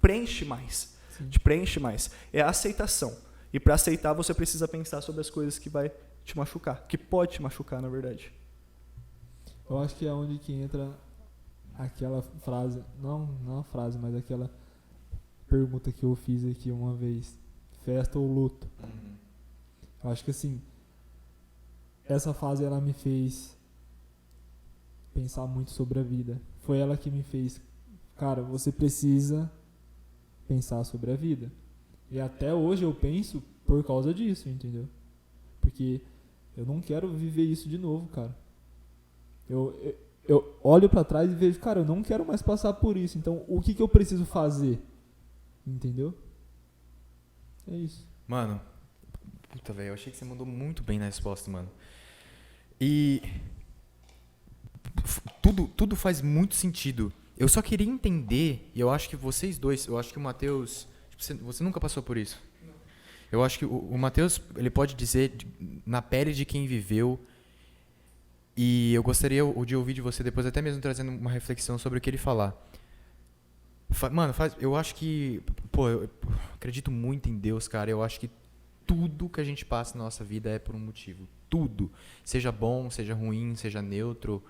preenche mais. Sim. Te preenche mais. É a aceitação. E para aceitar, você precisa pensar sobre as coisas que vai te machucar, que pode te machucar, na verdade. Eu acho que é onde que entra aquela frase, não a frase, mas aquela pergunta que eu fiz aqui uma vez, festa ou luto. Eu acho que assim, essa fase ela me fez pensar muito sobre a vida. Foi ela que me fez, cara, você precisa pensar sobre a vida. E até hoje eu penso por causa disso, entendeu? Porque eu não quero viver isso de novo, cara. Eu olho pra trás e vejo, cara, eu não quero mais passar por isso. Então, o que eu preciso fazer? Entendeu? É isso. Mano, puta, velho, eu achei que você mandou muito bem na resposta, mano. E tudo faz muito sentido. Eu só queria entender, e eu acho que vocês dois, eu acho que o Matheus, você nunca passou por isso. Eu acho que o Matheus, ele pode dizer na pele de quem viveu. E eu gostaria de ouvir de você depois, até mesmo trazendo uma reflexão sobre o que ele falar. Mano, eu acho que... Pô, eu acredito muito em Deus, cara. Eu acho que tudo que a gente passa na nossa vida é por um motivo. Tudo. Seja bom, seja ruim, seja neutro.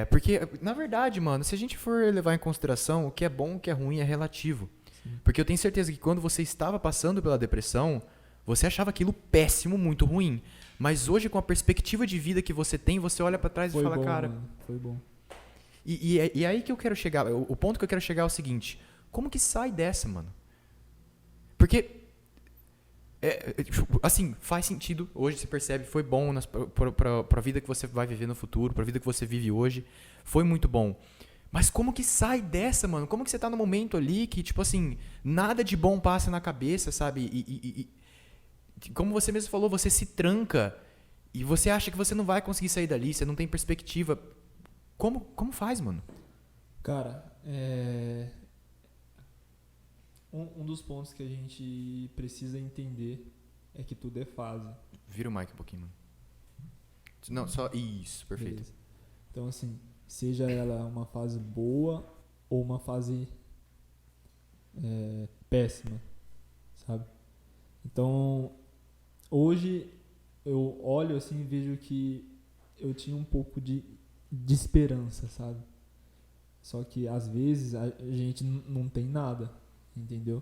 Porque, na verdade, mano, se a gente for levar em consideração, o que é bom, o que é ruim é relativo. Sim. Porque eu tenho certeza que quando você estava passando pela depressão, você achava aquilo péssimo, muito ruim. Mas hoje, com a perspectiva de vida que você tem, você olha pra trás e fala, bom, cara... Mano, foi bom. E aí que eu quero chegar, o ponto que eu quero chegar é o seguinte, como que sai dessa, mano? Porque, assim, faz sentido, hoje se percebe, foi bom pra vida que você vai viver no futuro, pra vida que você vive hoje, foi muito bom. Mas como que sai dessa, mano? Como que você tá no momento ali que, tipo assim, nada de bom passa na cabeça, sabe? E como você mesmo falou, você se tranca e você acha que você não vai conseguir sair dali, você não tem perspectiva. Como faz, mano? Cara, um dos pontos que a gente precisa entender é que tudo é fase. Vira o mic um pouquinho, mano. Não, só isso, perfeito. Beleza. Então, assim, seja ela uma fase boa ou uma fase péssima, sabe? Então, hoje eu olho assim e vejo que eu tinha um pouco de esperança, sabe? Só que às vezes a gente não tem nada, entendeu?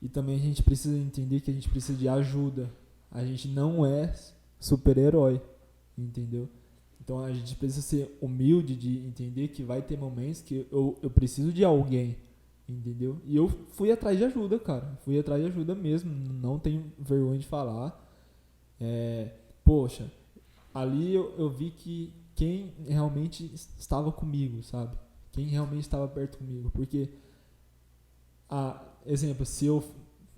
E também a gente precisa entender que a gente precisa de ajuda. A gente não é super-herói, entendeu? Então a gente precisa ser humilde de entender que vai ter momentos que eu preciso de alguém, entendeu? E eu fui atrás de ajuda, cara. Fui atrás de ajuda mesmo, não tenho vergonha de falar. Poxa, ali eu vi que quem realmente estava comigo, sabe? Quem realmente estava perto comigo. Porque, exemplo, se eu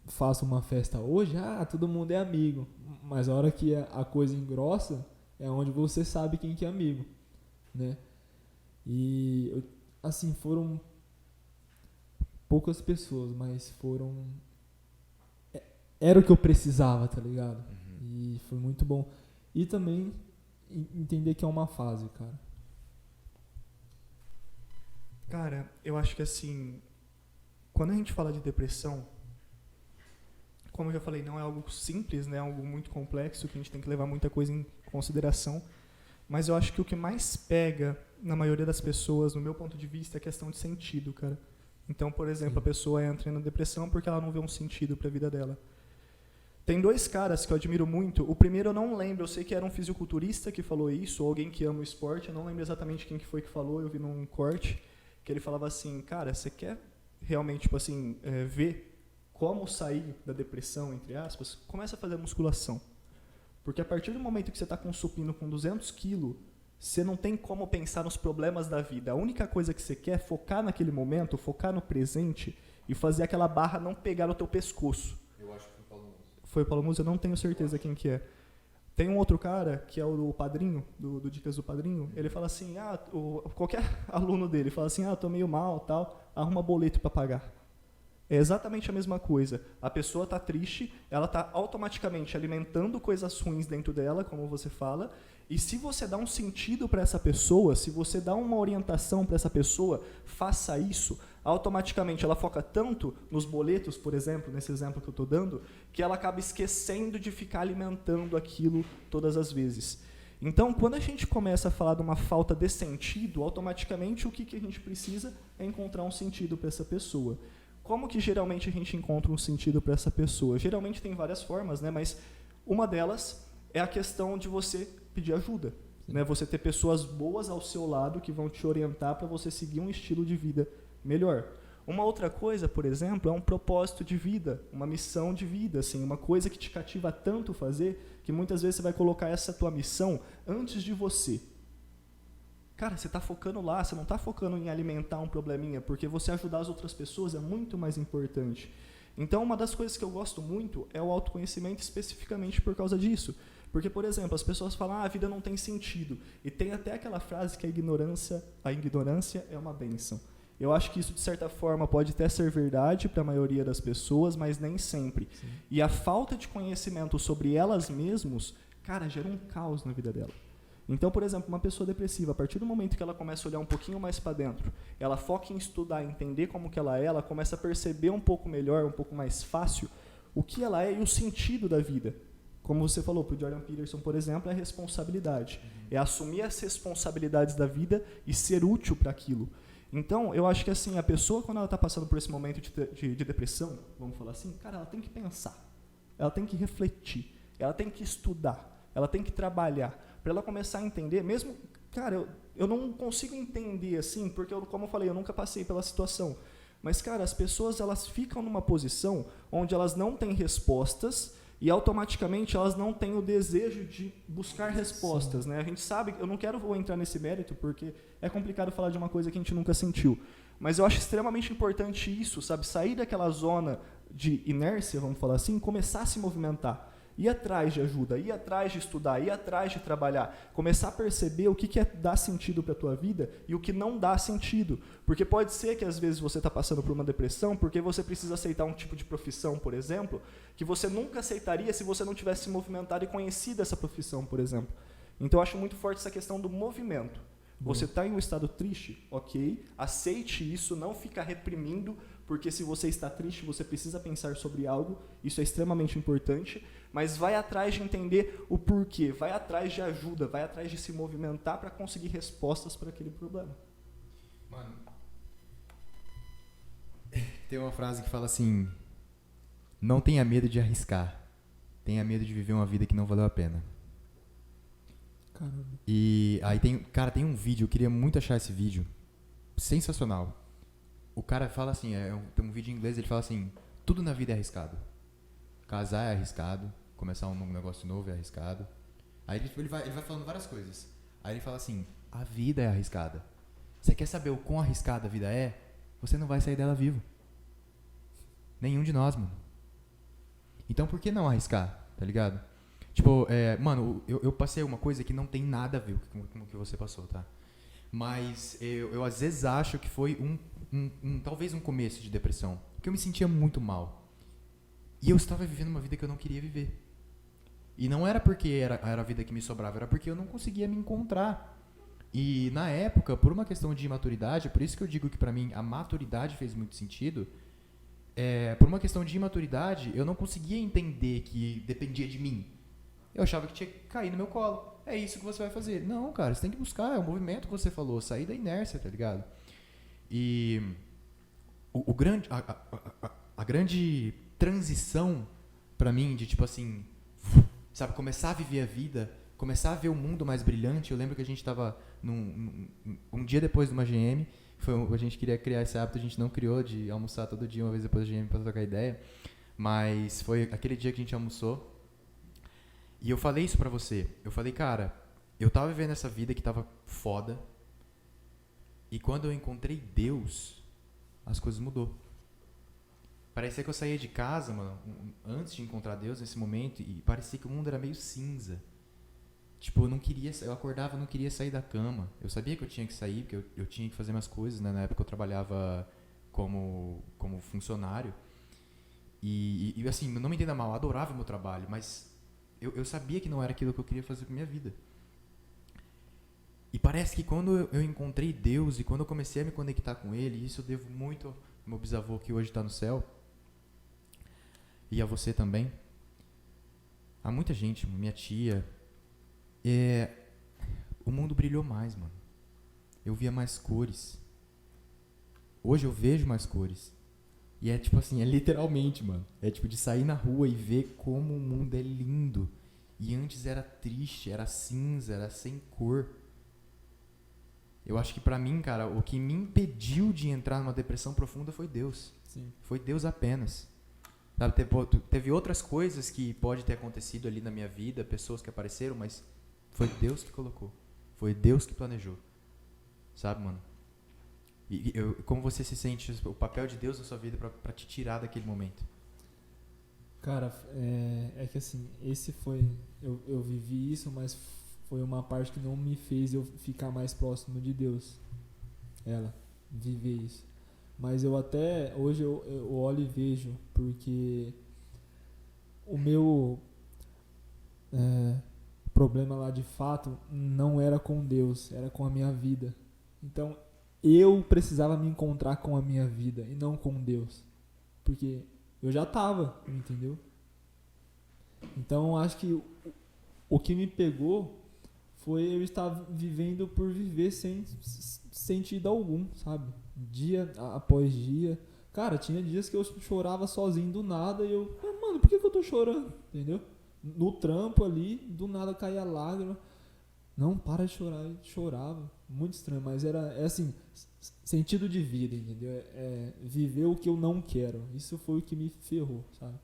faço uma festa hoje, todo mundo é amigo. Mas a hora que a coisa engrossa, é onde você sabe quem que é amigo, né? E, assim, foram poucas pessoas, mas foram... Era o que eu precisava, tá ligado? Uhum. E foi muito bom. E também entender que é uma fase, cara. Cara, eu acho que assim, quando a gente fala de depressão, como eu já falei, não é algo simples, né? É algo muito complexo, que a gente tem que levar muita coisa em consideração. Mas eu acho que o que mais pega na maioria das pessoas, no meu ponto de vista, é a questão de sentido, cara. Então, por exemplo, a pessoa entra na depressão porque ela não vê um sentido para a vida dela. Tem dois caras que eu admiro muito. O primeiro eu não lembro, eu sei que era um fisiculturista que falou isso, ou alguém que ama o esporte, eu não lembro exatamente quem que foi que falou, eu vi num corte, que ele falava assim, cara, você quer realmente, tipo assim, ver como sair da depressão, entre aspas? Começa a fazer musculação. Porque a partir do momento que você está com um supino com 200 quilos, você não tem como pensar nos problemas da vida. A única coisa que você quer é focar naquele momento, focar no presente e fazer aquela barra não pegar no teu pescoço. Eu acho que foi o Paulo Musa. Foi o Paulo Musa? Eu não tenho certeza quem que é. Tem um outro cara, que é o Padrinho, do Dicas do Padrinho, ele fala assim, qualquer aluno dele fala assim, tô meio mal, tal, arruma boleto para pagar. É exatamente a mesma coisa. A pessoa está triste, ela está automaticamente alimentando coisas ruins dentro dela, como você fala, e se você dá um sentido para essa pessoa, se você dá uma orientação para essa pessoa, faça isso, automaticamente ela foca tanto nos boletos, por exemplo, nesse exemplo que eu estou dando, que ela acaba esquecendo de ficar alimentando aquilo todas as vezes. Então, quando a gente começa a falar de uma falta de sentido, automaticamente o que a gente precisa é encontrar um sentido para essa pessoa. Como que geralmente a gente encontra um sentido para essa pessoa? Geralmente tem várias formas, né? Mas uma delas é a questão de você pedir ajuda. Né? Você ter pessoas boas ao seu lado que vão te orientar para você seguir um estilo de vida melhor. Uma outra coisa, por exemplo, é um propósito de vida, uma missão de vida, assim, uma coisa que te cativa tanto fazer que muitas vezes você vai colocar essa tua missão antes de você. Cara, você está focando lá, você não está focando em alimentar um probleminha, porque você ajudar as outras pessoas é muito mais importante. Então, uma das coisas que eu gosto muito é o autoconhecimento especificamente por causa disso. Porque, por exemplo, as pessoas falam, a vida não tem sentido. E tem até aquela frase que a ignorância é uma bênção. Eu acho que isso, de certa forma, pode até ser verdade para a maioria das pessoas, mas nem sempre. Sim. E a falta de conhecimento sobre elas mesmas, cara, gera um caos na vida dela. Então, por exemplo, uma pessoa depressiva, a partir do momento que ela começa a olhar um pouquinho mais para dentro, ela foca em estudar, entender como que ela começa a perceber um pouco melhor, um pouco mais fácil, o que ela é e o sentido da vida. Como você falou, para o Jordan Peterson, por exemplo, é a responsabilidade. É assumir as responsabilidades da vida e ser útil para aquilo. Então, eu acho que assim, a pessoa, quando ela está passando por esse momento de depressão, vamos falar assim, cara, ela tem que pensar, ela tem que refletir, ela tem que estudar, ela tem que trabalhar, para ela começar a entender, mesmo, cara, eu não consigo entender assim, porque, como eu falei, eu nunca passei pela situação, mas, cara, as pessoas, elas ficam numa posição onde elas não têm respostas e automaticamente elas não têm o desejo de buscar respostas, né? A gente sabe, eu não vou entrar nesse mérito porque é complicado falar de uma coisa que a gente nunca sentiu, mas eu acho extremamente importante isso, sabe? Sair daquela zona de inércia, vamos falar assim, começar a se movimentar, ir atrás de ajuda, ir atrás de estudar, ir atrás de trabalhar, começar a perceber o que dá sentido para a tua vida e o que não dá sentido. Porque pode ser que às vezes você está passando por uma depressão porque você precisa aceitar um tipo de profissão, por exemplo, que você nunca aceitaria se você não tivesse se movimentado e conhecido essa profissão, por exemplo. Então eu acho muito forte essa questão do movimento. Você está em um estado triste? Ok, aceite isso, não fica reprimindo, porque se você está triste, você precisa pensar sobre algo, isso é extremamente importante, mas vai atrás de entender o porquê, vai atrás de ajuda, vai atrás de se movimentar para conseguir respostas para aquele problema. Mano, tem uma frase que fala assim, não tenha medo de arriscar, tenha medo de viver uma vida que não valeu a pena. Caramba. E aí tem um vídeo, eu queria muito achar esse vídeo, sensacional. O cara fala assim, tem um vídeo em inglês, ele fala assim, tudo na vida é arriscado. Casar é arriscado, começar um negócio novo é arriscado. Aí ele vai falando várias coisas. Aí ele fala assim, a vida é arriscada. Você quer saber o quão arriscada a vida é? Você não vai sair dela vivo. Nenhum de nós, mano. Então por que não arriscar, tá ligado? Tipo, mano, eu passei uma coisa que não tem nada a ver com o que você passou, tá? Mas eu às vezes acho que foi talvez um começo de depressão. Porque eu me sentia muito mal. E eu estava vivendo uma vida que eu não queria viver. E não era porque era a vida que me sobrava, era porque eu não conseguia me encontrar. E na época, por uma questão de imaturidade, por isso que eu digo que pra mim a maturidade fez muito sentido, por uma questão de imaturidade, eu não conseguia entender que dependia de mim. Eu achava que tinha que cair no meu colo. É isso que você vai fazer. Não, cara, você tem que buscar, é um movimento que você falou, sair da inércia, tá ligado? E a grande transição pra mim de tipo assim, sabe, começar a viver a vida, começar a ver o mundo mais brilhante. Eu lembro que a gente tava um dia depois de uma GM, a gente queria criar esse hábito, a gente não criou de almoçar todo dia, uma vez depois da GM pra trocar ideia, mas foi aquele dia que a gente almoçou. E eu falei isso pra você. Eu falei, cara, eu tava vivendo essa vida que tava foda. E quando eu encontrei Deus, as coisas mudou. Parecia que eu saía de casa, mano, antes de encontrar Deus nesse momento, e parecia que o mundo era meio cinza. Tipo, eu acordava, eu não queria sair da cama. Eu sabia que eu tinha que sair, porque eu tinha que fazer minhas coisas, né? Na época eu trabalhava como funcionário. E assim, não me entenda mal, eu adorava o meu trabalho, mas eu sabia que não era aquilo que eu queria fazer com a minha vida. E parece que quando eu encontrei Deus e quando eu comecei a me conectar com Ele, isso eu devo muito ao meu bisavô que hoje está no céu, e a você também, a muita gente, minha tia, o mundo brilhou mais, mano. Eu via mais cores. Hoje eu vejo mais cores. E é tipo assim, é literalmente, mano. É tipo de sair na rua e ver como o mundo é lindo. E antes era triste, era cinza, era sem cor. Eu acho que pra mim, cara, o que me impediu de entrar numa depressão profunda foi Deus. Sim. Foi Deus apenas. Sabe, teve outras coisas que pode ter acontecido ali na minha vida, pessoas que apareceram, mas foi Deus que colocou. Foi Deus que planejou. Sabe, mano? E como você se sente, o papel de Deus na sua vida pra te tirar daquele momento? Cara, é que assim, esse foi... Eu vivi isso, mas foi uma parte que não me fez eu ficar mais próximo de Deus. Viver isso. Mas eu até... Hoje eu olho e vejo, porque o meu problema lá de fato não era com Deus, era com a minha vida. Então, eu precisava me encontrar com a minha vida e não com Deus. Porque eu já estava, entendeu? Então, acho que o que me pegou foi eu estar vivendo por viver sem sentido algum, sabe? Dia após dia. Cara, tinha dias que eu chorava sozinho do nada e eu... Mano, por que eu tô chorando? Entendeu? No trampo ali, do nada caía lágrima. Não, para de chorar. Eu chorava. Muito estranho, mas é assim, sentido de vida, entendeu? Viver o que eu não quero. Isso foi o que me ferrou, sabe?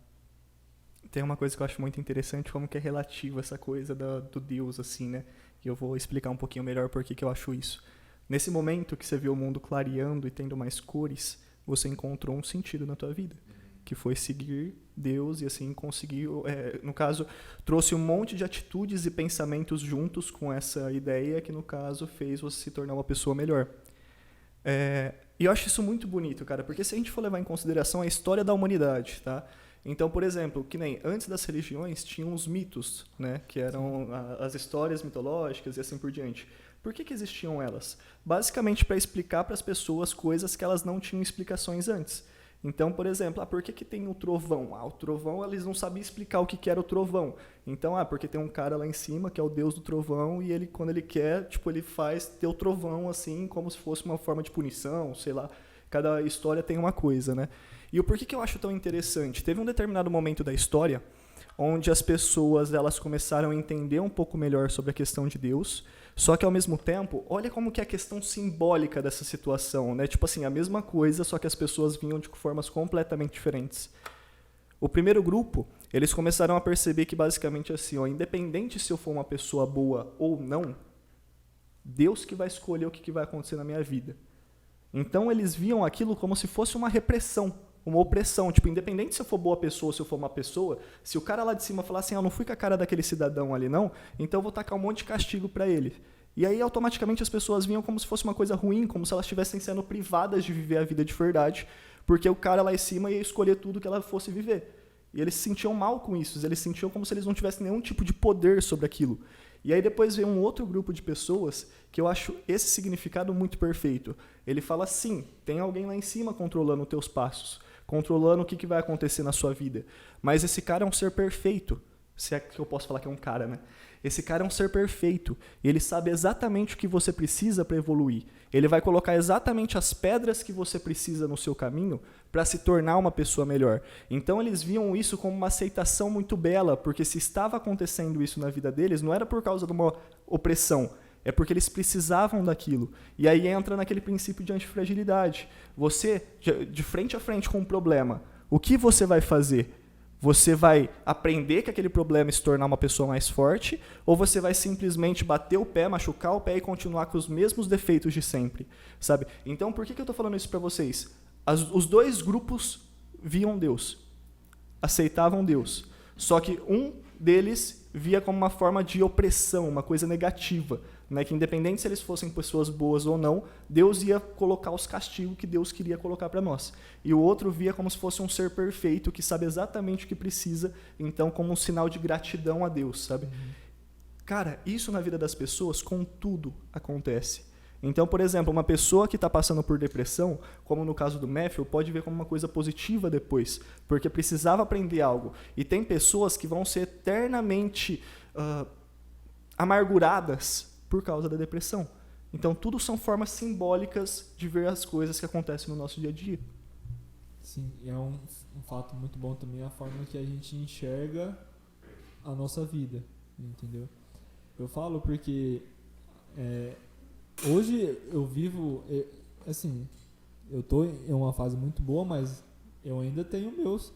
Tem uma coisa que eu acho muito interessante, como que é relativo essa coisa do Deus, assim, né? E eu vou explicar um pouquinho melhor por que eu acho isso. Nesse momento que você viu o mundo clareando e tendo mais cores, você encontrou um sentido na tua vida, que foi seguir Deus e assim conseguiu, no caso, trouxe um monte de atitudes e pensamentos juntos com essa ideia que, no caso, fez você se tornar uma pessoa melhor. E eu acho isso muito bonito, cara, porque se a gente for levar em consideração a história da humanidade, tá? Então, por exemplo, que nem antes das religiões tinham os mitos, né, que eram as histórias mitológicas e assim por diante. Por que existiam elas? Basicamente para explicar para as pessoas coisas que elas não tinham explicações antes. Então, por exemplo, por que tem o trovão? O trovão, eles não sabiam explicar o que era o trovão. Então, porque tem um cara lá em cima que é o deus do trovão e ele, quando ele quer, tipo, ele faz ter o trovão assim, como se fosse uma forma de punição, sei lá. Cada história tem uma coisa, né? E o porquê que eu acho tão interessante? Teve um determinado momento da história onde as pessoas elas começaram a entender um pouco melhor sobre a questão de Deus, só que ao mesmo tempo, olha como que é a questão simbólica dessa situação, né? Tipo assim, a mesma coisa, só que as pessoas vinham de formas completamente diferentes. O primeiro grupo, eles começaram a perceber que basicamente assim, independente se eu for uma pessoa boa ou não, Deus que vai escolher o que vai acontecer na minha vida. Então eles viam aquilo como se fosse uma repressão, uma opressão, tipo, independente se eu for boa pessoa ou se eu for uma pessoa, se o cara lá de cima falar assim, eu não fui com a cara daquele cidadão ali não, então eu vou tacar um monte de castigo para ele. E aí automaticamente as pessoas vinham como se fosse uma coisa ruim, como se elas estivessem sendo privadas de viver a vida de verdade, porque o cara lá em cima ia escolher tudo que ela fosse viver. E eles se sentiam mal com isso, eles se sentiam como se eles não tivessem nenhum tipo de poder sobre aquilo. E aí depois vem um outro grupo de pessoas que eu acho esse significado muito perfeito. Ele fala assim, tem alguém lá em cima controlando os teus passos, controlando o que vai acontecer na sua vida. Mas esse cara é um ser perfeito, se é que eu posso falar que é um cara, né? Esse cara é um ser perfeito, e ele sabe exatamente o que você precisa para evoluir. Ele vai colocar exatamente as pedras que você precisa no seu caminho para se tornar uma pessoa melhor. Então eles viam isso como uma aceitação muito bela, porque se estava acontecendo isso na vida deles, não era por causa de uma opressão, é porque eles precisavam daquilo. E aí entra naquele princípio de antifragilidade. Você, de frente a frente com um problema, o que você vai fazer? Você vai aprender que aquele problema é se tornar uma pessoa mais forte, ou você vai simplesmente bater o pé, machucar o pé e continuar com os mesmos defeitos de sempre, sabe? Então, por que eu estou falando isso para vocês? Os dois grupos viam Deus, aceitavam Deus, só que um deles via como uma forma de opressão, uma coisa negativa, né? Que independente se eles fossem pessoas boas ou não, Deus ia colocar os castigos que Deus queria colocar para nós. E o outro via como se fosse um ser perfeito, que sabe exatamente o que precisa, então como um sinal de gratidão a Deus, sabe? Cara, isso na vida das pessoas, com tudo, acontece. Então, por exemplo, uma pessoa que está passando por depressão, como no caso do Matthew, pode ver como uma coisa positiva depois, porque precisava aprender algo. E tem pessoas que vão ser eternamente amarguradas por causa da depressão. Então, tudo são formas simbólicas de ver as coisas que acontecem no nosso dia a dia. Sim, e é um fato muito bom também a forma que a gente enxerga a nossa vida, entendeu? Eu falo porque hoje eu vivo, assim, eu tô em uma fase muito boa, mas eu ainda tenho meus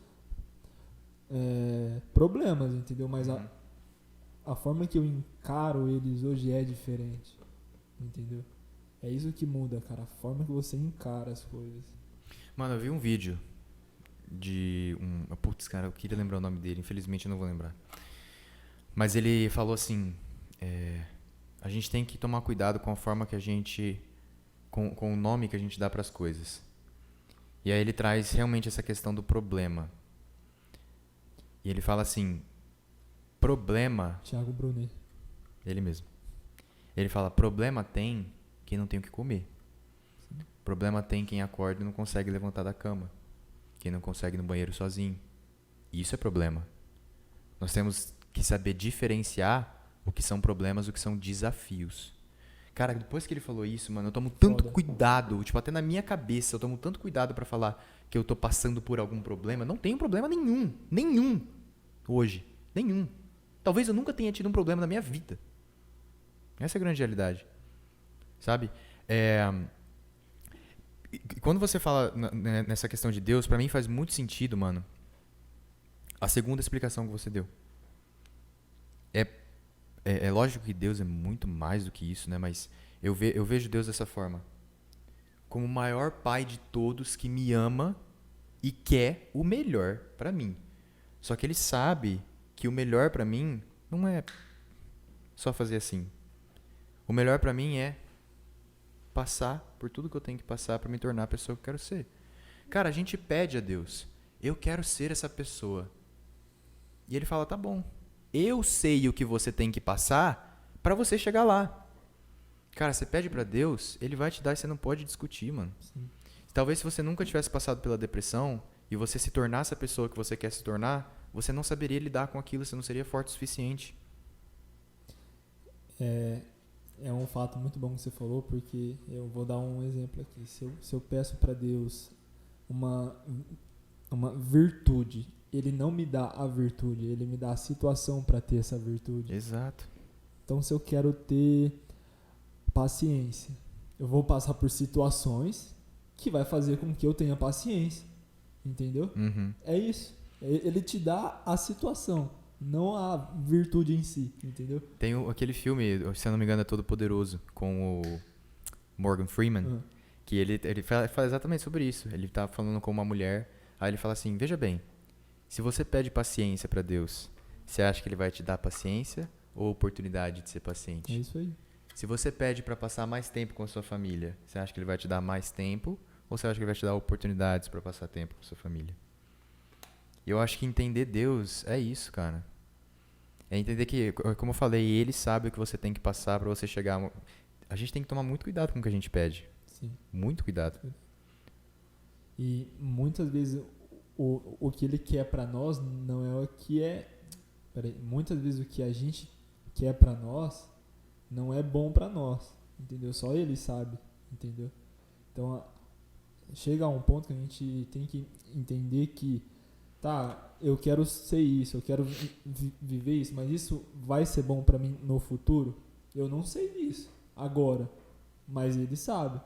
problemas, entendeu? Mas a forma que eu encaro eles hoje é diferente, entendeu? É isso que muda, cara, a forma que você encara as coisas. Mano, eu vi um vídeo de um... Putz, cara, eu queria lembrar o nome dele, infelizmente eu não vou lembrar. Mas ele falou assim, a gente tem que tomar cuidado com a forma que a gente... Com o nome que a gente dá para as coisas. E aí ele traz realmente essa questão do problema. E ele fala assim, problema... Thiago Brunet. Ele mesmo. Ele fala, problema tem quem não tem o que comer. Problema tem quem acorda e não consegue levantar da cama. Quem não consegue ir no banheiro sozinho. Isso é problema. Nós temos que saber diferenciar o que são problemas e o que são desafios. Cara, depois que ele falou isso, mano, eu tomo tanto cuidado, tipo, até na minha cabeça, eu tomo tanto cuidado pra falar que eu tô passando por algum problema. Não tenho problema nenhum hoje, nenhum. Talvez eu nunca tenha tido um problema na minha vida. Essa é a grande realidade, sabe? Quando você fala nessa questão de Deus, pra mim faz muito sentido, mano, a segunda explicação que você deu. É lógico que Deus é muito mais do que isso, né? Mas eu vejo Deus dessa forma. Como o maior pai de todos que me ama e quer o melhor pra mim. Só que ele sabe que o melhor pra mim não é só fazer assim. O melhor pra mim é passar por tudo que eu tenho que passar pra me tornar a pessoa que eu quero ser. Cara, a gente pede a Deus, eu quero ser essa pessoa. E ele fala, tá bom. Eu sei o que você tem que passar pra você chegar lá. Cara, você pede pra Deus, ele vai te dar e você não pode discutir, mano. Sim. Talvez se você nunca tivesse passado pela depressão e você se tornasse a pessoa que você quer se tornar, você não saberia lidar com aquilo, você não seria forte o suficiente. É um fato muito bom que você falou, porque eu vou dar um exemplo aqui. Se eu peço pra Deus uma virtude, ele não me dá a virtude, ele me dá a situação para ter essa virtude. Exato. Então, se eu quero ter paciência, eu vou passar por situações que vai fazer com que eu tenha paciência, entendeu? Uhum. É isso. Ele te dá a situação, não a virtude em si, entendeu? Tem aquele filme, se eu não me engano, é Todo Poderoso, com o Morgan Freeman, que ele fala exatamente sobre isso. Ele tá falando com uma mulher, aí ele fala assim, veja bem, se você pede paciência pra Deus, você acha que ele vai te dar paciência ou oportunidade de ser paciente? É isso aí. Se você pede pra passar mais tempo com a sua família, você acha que ele vai te dar mais tempo ou você acha que ele vai te dar oportunidades pra passar tempo com a sua família? E eu acho que entender Deus é isso, cara. É entender que, como eu falei, ele sabe o que você tem que passar pra você chegar. A gente tem que tomar muito cuidado com o que a gente pede. Sim. Muito cuidado. E muitas vezes o que ele quer pra nós não é o que é... muitas vezes o que a gente quer pra nós não é bom pra nós, entendeu? Só ele sabe, entendeu? Então, chega a um ponto que a gente tem que entender que, tá, eu quero ser isso, eu quero viver isso, mas isso vai ser bom pra mim no futuro? Eu não sei disso agora, mas ele sabe.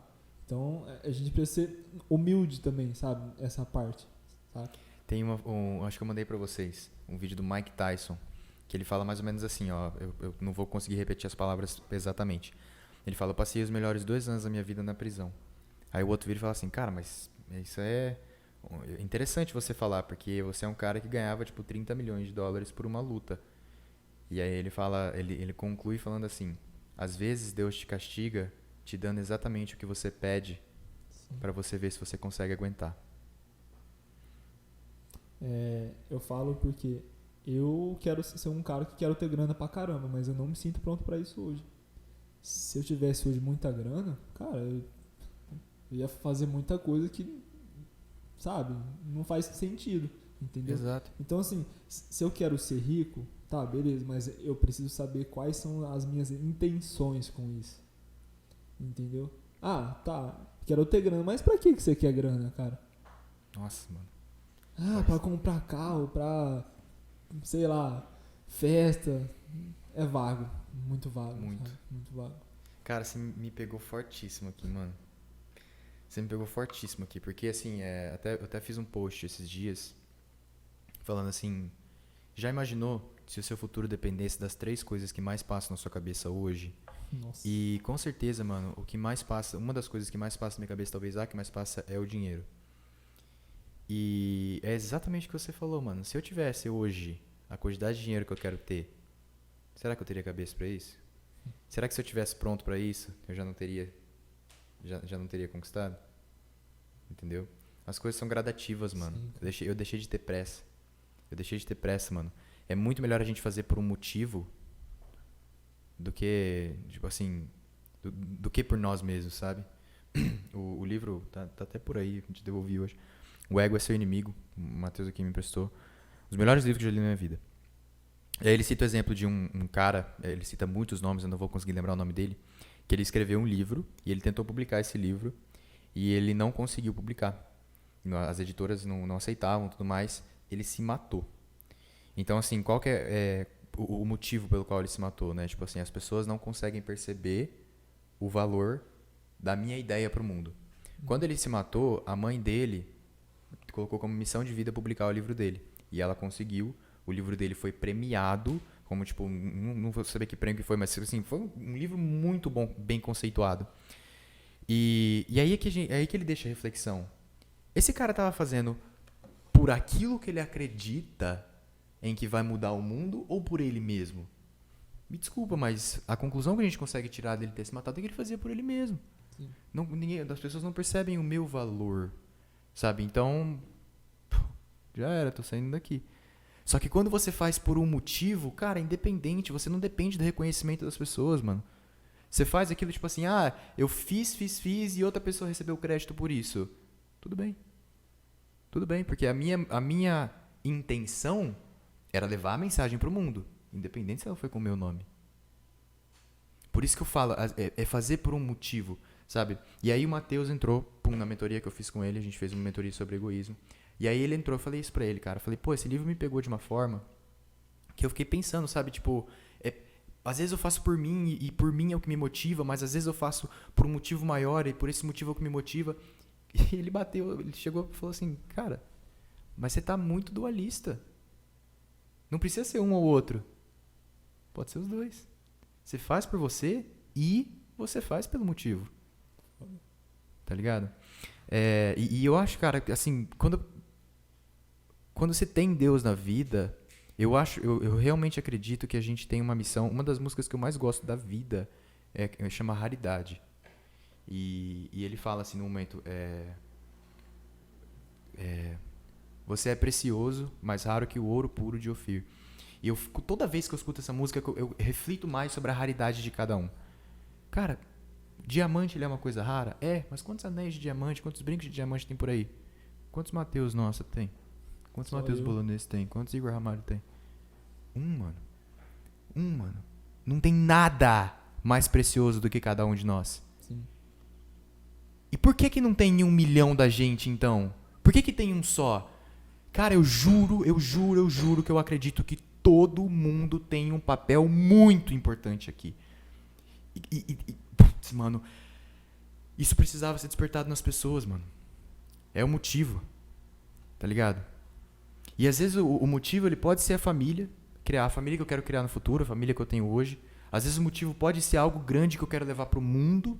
Então, a gente precisa ser humilde também, sabe? Essa parte, sabe? Tem acho que eu mandei pra vocês, um vídeo do Mike Tyson, que ele fala mais ou menos assim, ó, eu não vou conseguir repetir as palavras exatamente. Ele fala, eu passei os melhores 2 anos da minha vida na prisão. Aí o outro vira e fala assim, cara, mas isso é interessante você falar, porque você é um cara que ganhava, tipo, 30 milhões de dólares por uma luta. E aí ele fala, ele conclui falando assim, às vezes Deus te castiga te dando exatamente o que você pede pra você ver se você consegue aguentar. Eu falo porque eu quero ser um cara que quero ter grana pra caramba, mas eu não me sinto pronto pra isso hoje. Se eu tivesse hoje muita grana, cara, eu ia fazer muita coisa que, sabe, não faz sentido, entendeu? Exato. Então, assim, se eu quero ser rico, tá, beleza, mas eu preciso saber quais são as minhas intenções com isso, entendeu? Ah, tá, quero ter grana, mas pra que você quer grana, cara? Nossa, mano. Ah, pra comprar carro, pra, sei lá, festa, é vago, muito vago, Muito. sabe? Muito vago. Cara, você me pegou fortíssimo aqui, mano. Você me pegou fortíssimo aqui, porque assim, eu até fiz um post esses dias falando assim, já imaginou se o seu futuro dependesse das 3 coisas que mais passam na sua cabeça hoje? Nossa. E com certeza, mano, o que mais passa, uma das coisas que mais passa na minha cabeça, talvez a que mais passa, é o dinheiro. E é exatamente o que você falou, mano. Se eu tivesse hoje a quantidade de dinheiro que eu quero ter, será que eu teria cabeça pra isso? Será que se eu tivesse pronto pra isso, eu já não teria conquistado? Entendeu? As coisas são gradativas, mano. Sim. Eu deixei de ter pressa. Eu deixei de ter pressa, mano. É muito melhor a gente fazer por um motivo do que, tipo assim, do que por nós mesmos, sabe? O livro tá até por aí, a gente devolvi hoje. O Ego é Seu Inimigo, o Matheus aqui me emprestou. Os melhores livros que eu já li na minha vida. E aí ele cita o exemplo de um cara, ele cita muitos nomes, eu não vou conseguir lembrar o nome dele, que ele escreveu um livro e ele tentou publicar esse livro e ele não conseguiu publicar. As editoras não aceitavam e tudo mais. Ele se matou. Então, assim, qual que é o motivo pelo qual ele se matou, né? Tipo assim, as pessoas não conseguem perceber o valor da minha ideia pro mundo. Quando ele se matou, a mãe dele colocou como missão de vida publicar o livro dele. E ela conseguiu. O livro dele foi premiado, como, tipo, não vou saber que prêmio que foi, mas, assim, foi um livro muito bom, bem conceituado. E aí é que ele deixa a reflexão. Esse cara tava fazendo por aquilo que ele acredita em que vai mudar o mundo ou por ele mesmo? Me desculpa, mas a conclusão que a gente consegue tirar dele ter se matado é que ele fazia por ele mesmo. Não, as pessoas não percebem o meu valor, sabe? Então, já era, tô saindo daqui. Só que quando você faz por um motivo, cara, independente, você não depende do reconhecimento das pessoas, mano. Você faz aquilo tipo assim, eu fiz e outra pessoa recebeu crédito por isso. Tudo bem. Tudo bem, porque a minha intenção era levar a mensagem pro mundo, independente se ela foi com o meu nome. Por isso que eu falo, é fazer por um motivo, sabe? E aí o Matheus entrou, na mentoria que eu fiz com ele, a gente fez uma mentoria sobre egoísmo. E aí ele entrou, eu falei isso pra ele, cara. Eu falei, esse livro me pegou de uma forma que eu fiquei pensando, sabe? Tipo, às vezes eu faço por mim e por mim é o que me motiva, mas às vezes eu faço por um motivo maior e por esse motivo é o que me motiva. E ele chegou e falou assim, cara, mas você tá muito dualista. Não precisa ser um ou outro. Pode ser os dois. Você faz por você e você faz pelo motivo. Tá ligado? E eu acho, cara, assim, quando você tem Deus na vida, eu realmente acredito que a gente tem uma missão. Uma das músicas que eu mais gosto da vida chama Raridade. E ele fala assim no momento, você é precioso, mais raro que o ouro puro de Ofir. E toda vez que eu escuto essa música, eu reflito mais sobre a raridade de cada um. Cara, diamante ele é uma coisa rara? Mas quantos anéis de diamante, quantos brincos de diamante tem por aí? Quantos Mateus nossa tem? Quantos Mateus Bolonês tem? Quantos Igor Ramalho tem? Mano. Não tem nada mais precioso do que cada um de nós. Sim. E por que não tem 1 milhão da gente, então? Por que tem um só? Cara, eu juro que eu acredito que todo mundo tem um papel muito importante aqui. Putz, mano, isso precisava ser despertado nas pessoas, mano. É o motivo, tá ligado? E às vezes o motivo ele pode ser a família, criar a família que eu quero criar no futuro, a família que eu tenho hoje. Às vezes o motivo pode ser algo grande que eu quero levar pro mundo,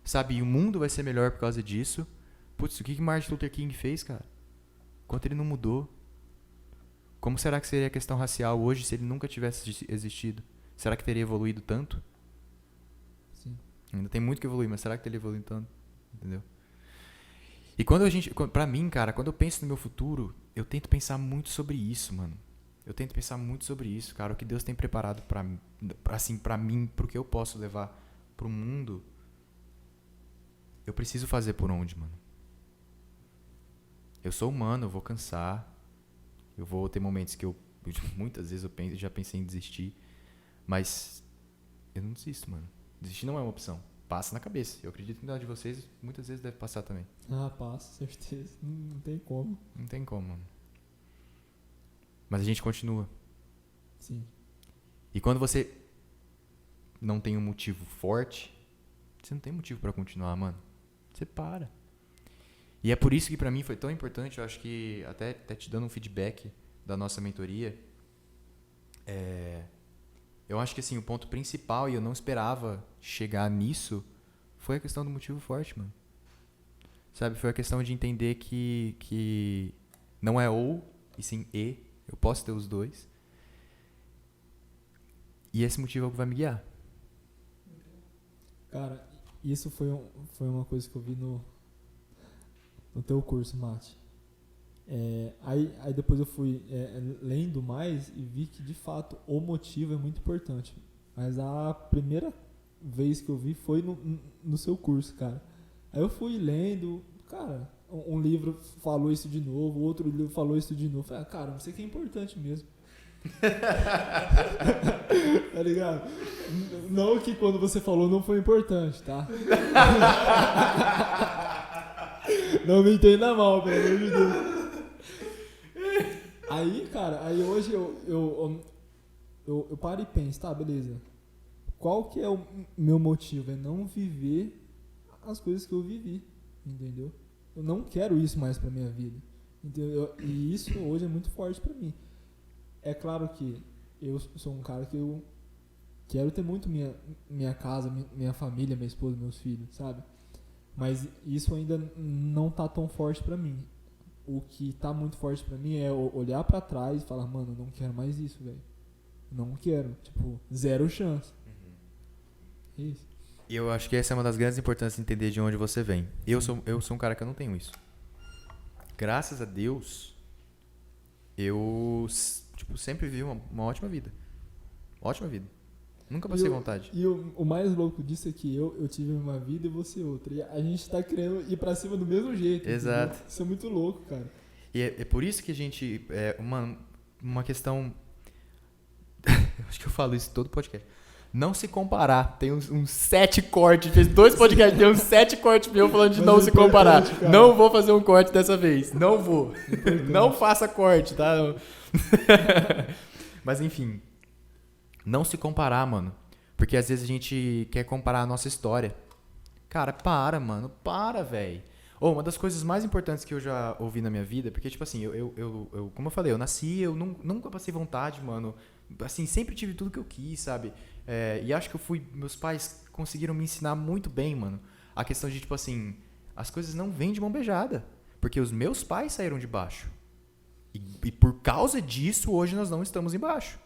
sabe? E o mundo vai ser melhor por causa disso. Putz, o que Martin Luther King fez, cara? Quanto ele não mudou? Como será que seria a questão racial hoje se ele nunca tivesse existido? Será que teria evoluído tanto? Sim. Ainda tem muito que evoluir, mas será que teria evoluído tanto? Entendeu? E pra mim, cara, quando eu penso no meu futuro, eu tento pensar muito sobre isso, mano. Eu tento pensar muito sobre isso, cara. O que Deus tem preparado pra mim, pro que eu posso levar pro mundo, eu preciso fazer por onde, mano? Eu sou humano, eu vou cansar. Eu vou ter momentos que muitas vezes eu já pensei em desistir. Mas eu não desisto, mano. Desistir não é uma opção. Passa na cabeça. Eu acredito que na de vocês muitas vezes deve passar também. Ah, passa, certeza. Não tem como. Não tem como, mano. Mas a gente continua. Sim. E quando você não tem um motivo forte, você não tem motivo pra continuar, mano. Você para. E é por isso que pra mim foi tão importante, eu acho que até te dando um feedback da nossa mentoria, eu acho que assim, o ponto principal, e eu não esperava chegar nisso, foi a questão do motivo forte, mano. Sabe, foi a questão de entender que não é ou, e sim e. Eu posso ter os dois. E esse motivo é o que vai me guiar. Cara, isso foi uma coisa que eu vi no teu curso, Mate. Aí depois eu fui lendo mais e vi que, de fato, o motivo é muito importante. Mas a primeira vez que eu vi foi no seu curso, cara. Aí eu fui lendo, cara, um livro falou isso de novo, outro livro falou isso de novo. Falei, cara, não sei o que é importante mesmo. Tá ligado? Não que quando você falou não foi importante, tá? Não me entenda mal, pelo amor de Deus. Aí, cara, hoje eu paro e penso, tá, beleza. Qual que é o meu motivo? É não viver as coisas que eu vivi, entendeu? Eu não quero isso mais pra minha vida, entendeu? E isso hoje é muito forte pra mim. É claro que eu sou um cara que eu quero ter muito minha casa, minha família, minha esposa, meus filhos, sabe? Mas isso ainda não tá tão forte pra mim. O que tá muito forte pra mim é olhar pra trás e falar, mano, eu não quero mais isso, velho. Não quero. Tipo, zero chance. Isso. E eu acho que essa é uma das grandes importâncias de entender de onde você vem. Eu sou um cara que eu não tenho isso. Graças a Deus, eu sempre vivi uma ótima vida. Ótima vida. Nunca passei vontade. E o mais louco disso é que eu tive uma vida e você outra. E a gente tá querendo ir pra cima do mesmo jeito. Exato. Entendeu? Isso é muito louco, cara. E é por isso que a gente... uma questão... acho que eu falo isso em todo podcast. Não se comparar. Tem uns 7 cortes. Fez 2 podcasts, tem uns 7 cortes meus falando de não se comparar. Cara. Não vou fazer um corte dessa vez. Não vou. Não faça corte, tá? Mas enfim. Não se comparar, mano. Porque às vezes a gente quer comparar a nossa história. Cara, para, mano. Para, velho. Uma das coisas mais importantes que eu já ouvi na minha vida, porque, tipo assim, eu como eu falei, eu nasci, eu nunca passei vontade, mano. Assim, sempre tive tudo que eu quis, sabe? E acho que meus pais conseguiram me ensinar muito bem, mano. A questão de, tipo assim, as coisas não vêm de mão beijada. Porque os meus pais saíram de baixo. E por causa disso, hoje nós não estamos embaixo.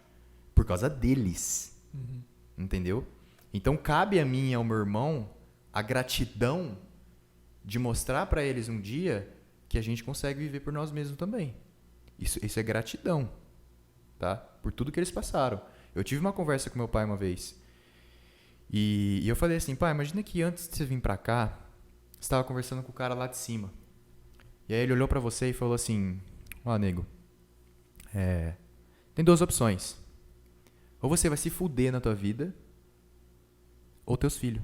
Por causa deles. Uhum. Entendeu? Então cabe a mim e ao meu irmão a gratidão de mostrar pra eles um dia que a gente consegue viver por nós mesmos também. Isso é gratidão, tá? Por tudo que eles passaram. Eu tive uma conversa com meu pai uma vez e eu falei assim, pai, imagina que antes de você vir pra cá, você estava conversando com o cara lá de cima. E aí ele olhou pra você e falou assim, nego, tem 2 opções. Ou você vai se fuder na tua vida, ou teus filhos.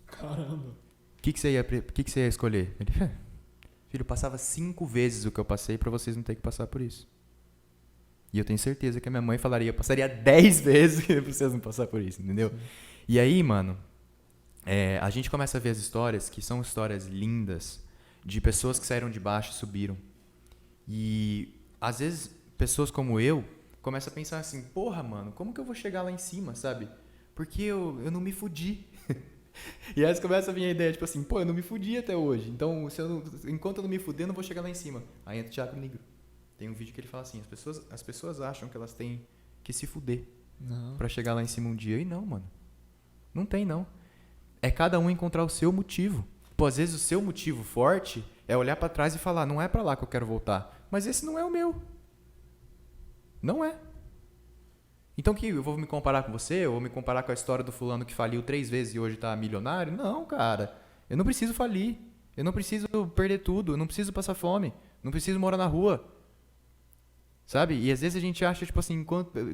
Caramba. O que você ia escolher? Ele, filho, passava 5 vezes o que eu passei pra vocês não terem que passar por isso. E eu tenho certeza que a minha mãe falaria, eu passaria 10 vezes pra vocês não passar por isso, entendeu? Sim. E aí, mano, a gente começa a ver as histórias, que são histórias lindas, de pessoas que saíram de baixo e subiram. E, às vezes, pessoas como eu começam a pensar assim, porra, mano, como que eu vou chegar lá em cima, sabe? Porque eu não me fudi. E aí começa a vir a ideia, tipo assim, pô, eu não me fudi até hoje. Então, enquanto eu não me fuder, eu não vou chegar lá em cima. Aí entra o Thiago Negro. Tem um vídeo que ele fala assim, as pessoas acham que elas têm que se fuder pra chegar lá em cima um dia. E não, mano. Não tem, não. É cada um encontrar o seu motivo. Pô, às vezes o seu motivo forte é olhar pra trás e falar, não é pra lá que eu quero voltar. Mas esse não é o meu. Não é. Então que eu vou me comparar com você? Eu vou me comparar com a história do fulano que faliu 3 vezes e hoje tá milionário? Não, cara. Eu não preciso falir. Eu não preciso perder tudo. Eu não preciso passar fome. Não preciso morar na rua. Sabe? E às vezes a gente acha, tipo assim,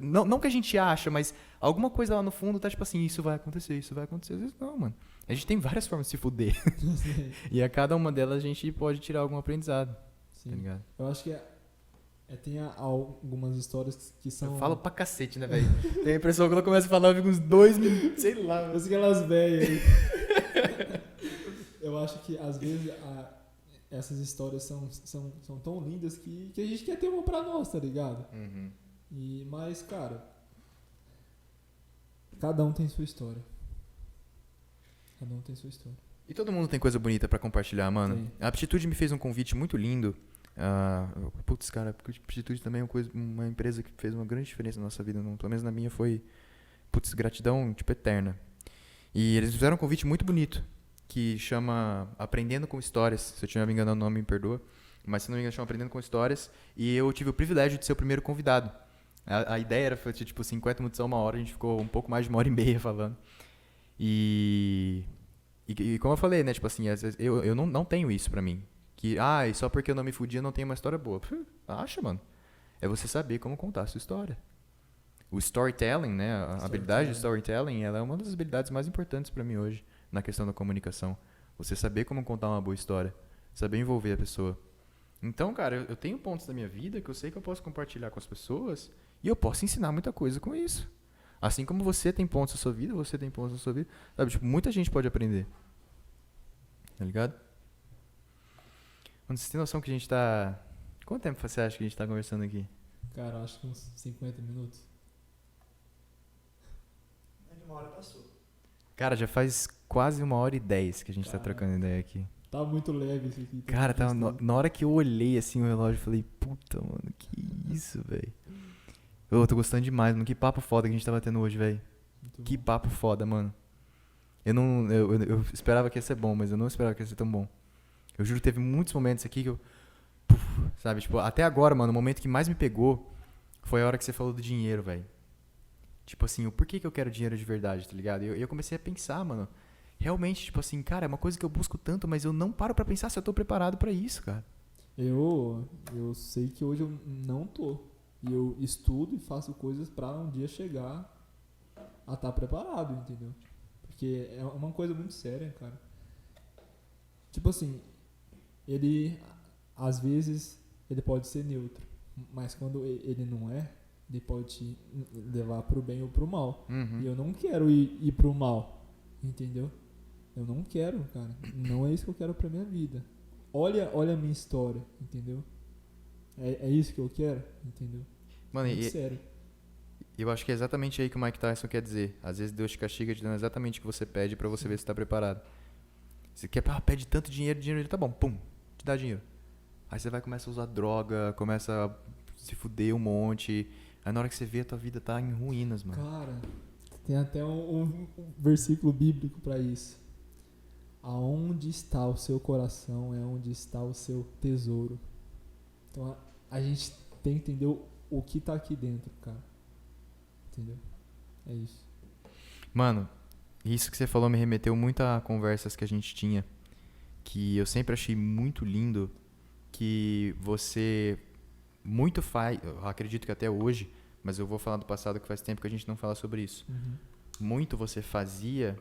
não que a gente acha, mas alguma coisa lá no fundo tá tipo assim, isso vai acontecer, isso vai acontecer. Às vezes não, mano. A gente tem várias formas de se fuder. E a cada uma delas a gente pode tirar algum aprendizado. Sim. Tá ligado? Eu acho que tem algumas histórias que são... Eu falo pra cacete, né, velho? Tem a impressão que ela começa a falar, eu fico uns 2 minutos, sei lá. Parece aquelas velhas aí. Eu acho que às vezes essas histórias são tão lindas que a gente quer ter uma pra nós, tá ligado? Uhum. Mas, cara, cada um tem sua história. Cada um tem sua história. E todo mundo tem coisa bonita pra compartilhar, mano. Tem. A Aptitude me fez um convite muito lindo. Putz, cara, a Aptitude também é uma empresa que fez uma grande diferença na nossa vida. Pelo menos na minha foi, putz, gratidão, tipo, eterna. E eles fizeram um convite muito bonito, que chama Aprendendo com Histórias. Se eu estiver me enganando o nome, me perdoa. Mas se não me engano, chama Aprendendo com Histórias. E eu tive o privilégio de ser o primeiro convidado. A ideia era, foi tipo 50 minutos a 1 hora, a gente ficou um pouco mais de 1h30 falando. E como eu falei, né, tipo assim, às vezes eu não tenho isso pra mim. Que, e só porque eu não me fudi eu não tenho uma história boa. Acha, mano. É você saber como contar a sua história. O storytelling, né, a habilidade de storytelling, ela é uma das habilidades mais importantes pra mim hoje, na questão da comunicação. Você saber como contar uma boa história. Saber envolver a pessoa. Então, cara, eu tenho pontos da minha vida que eu sei que eu posso compartilhar com as pessoas e eu posso ensinar muita coisa com isso. Assim como você tem pontos na sua vida, você tem pontos na sua vida. Sabe, tipo, muita gente pode aprender. Tá ligado? Mano, você tem noção que a gente tá... Quanto tempo você acha que a gente tá conversando aqui? Cara, acho que uns 50 minutos. Mais de 1 hora passou. Cara, já faz quase 1h10 que a gente tá Caramba. trocando ideia aqui. Tá muito leve isso aqui. Cara, na hora que eu olhei assim o relógio, eu falei, puta, mano, que isso, velho. Eu tô gostando demais, mano. Que papo foda que a gente tá batendo hoje, velho. Que papo foda, mano. Eu esperava que ia ser bom, mas eu não esperava que ia ser tão bom. Eu juro que teve muitos momentos aqui que eu... sabe, tipo, até agora, mano, o momento que mais me pegou foi a hora que você falou do dinheiro, velho. Tipo assim, o porquê que eu quero dinheiro de verdade, tá ligado? E eu comecei a pensar, mano. Realmente, tipo assim, cara, é uma coisa que eu busco tanto, mas eu não paro pra pensar se eu tô preparado pra isso, cara. Eu sei que hoje eu não tô. E eu estudo e faço coisas pra um dia chegar a estar preparado, entendeu? Porque é uma coisa muito séria, cara. Tipo assim, ele, às vezes, ele pode ser neutro. Mas quando ele não é, ele pode te levar pro bem ou pro mal. Uhum. E eu não quero ir pro mal, entendeu? Eu não quero, cara. Não é isso que eu quero pra minha vida. Olha a minha história, entendeu? É isso que eu quero, entendeu? Mano, Muito sério. eu acho que é exatamente aí que o Mike Tyson quer dizer. Às vezes Deus te castiga te dando exatamente o que você pede pra você ver se tá preparado. Você quer, pede tanto dinheiro, ele tá bom, pum, te dá dinheiro. Aí você vai começa a usar droga, começa a se fuder um monte. Aí na hora que você vê, a tua vida tá em ruínas, mano. Cara, tem até um versículo bíblico pra isso. Aonde está o seu coração é onde está o seu tesouro. Então a gente tem que entender o que tá aqui dentro, cara. Entendeu? É isso. Mano, isso que você falou me remeteu muito a conversas que a gente tinha, que eu sempre achei muito lindo, que você muito faz, eu acredito que até hoje, mas eu vou falar do passado que faz tempo que a gente não fala sobre isso. Uhum. Muito você fazia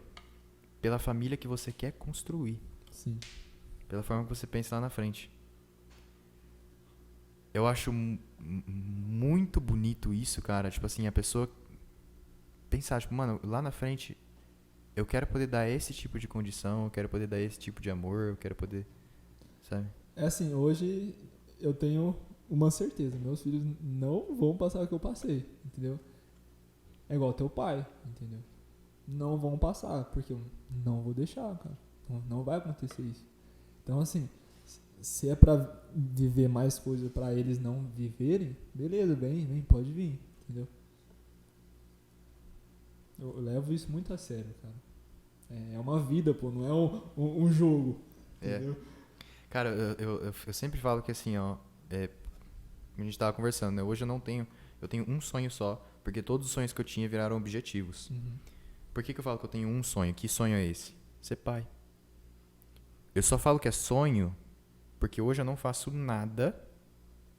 pela família que você quer construir. Sim. Pela forma que você pensa lá na frente. Eu acho muito bonito isso, cara. Tipo assim, a pessoa pensar, tipo, mano, lá na frente eu quero poder dar esse tipo de condição, eu quero poder dar esse tipo de amor, eu quero poder, sabe? É assim, hoje eu tenho uma certeza. Meus filhos não vão passar o que eu passei, entendeu? É igual teu pai, entendeu? Não vão passar, porque eu não vou deixar, cara. Não vai acontecer isso. Então, assim, se é pra viver mais coisas pra eles não viverem, beleza, vem, pode vir, entendeu? Eu levo isso muito a sério, cara. É uma vida, pô, não é um jogo, entendeu? Cara, eu sempre falo que assim, ó, a gente tava conversando, né? Hoje eu não tenho Eu tenho um sonho só, porque todos os sonhos que eu tinha viraram objetivos. Por que eu falo que eu tenho um sonho? Que sonho é esse? Ser pai. Eu só falo que é sonho porque hoje eu não faço nada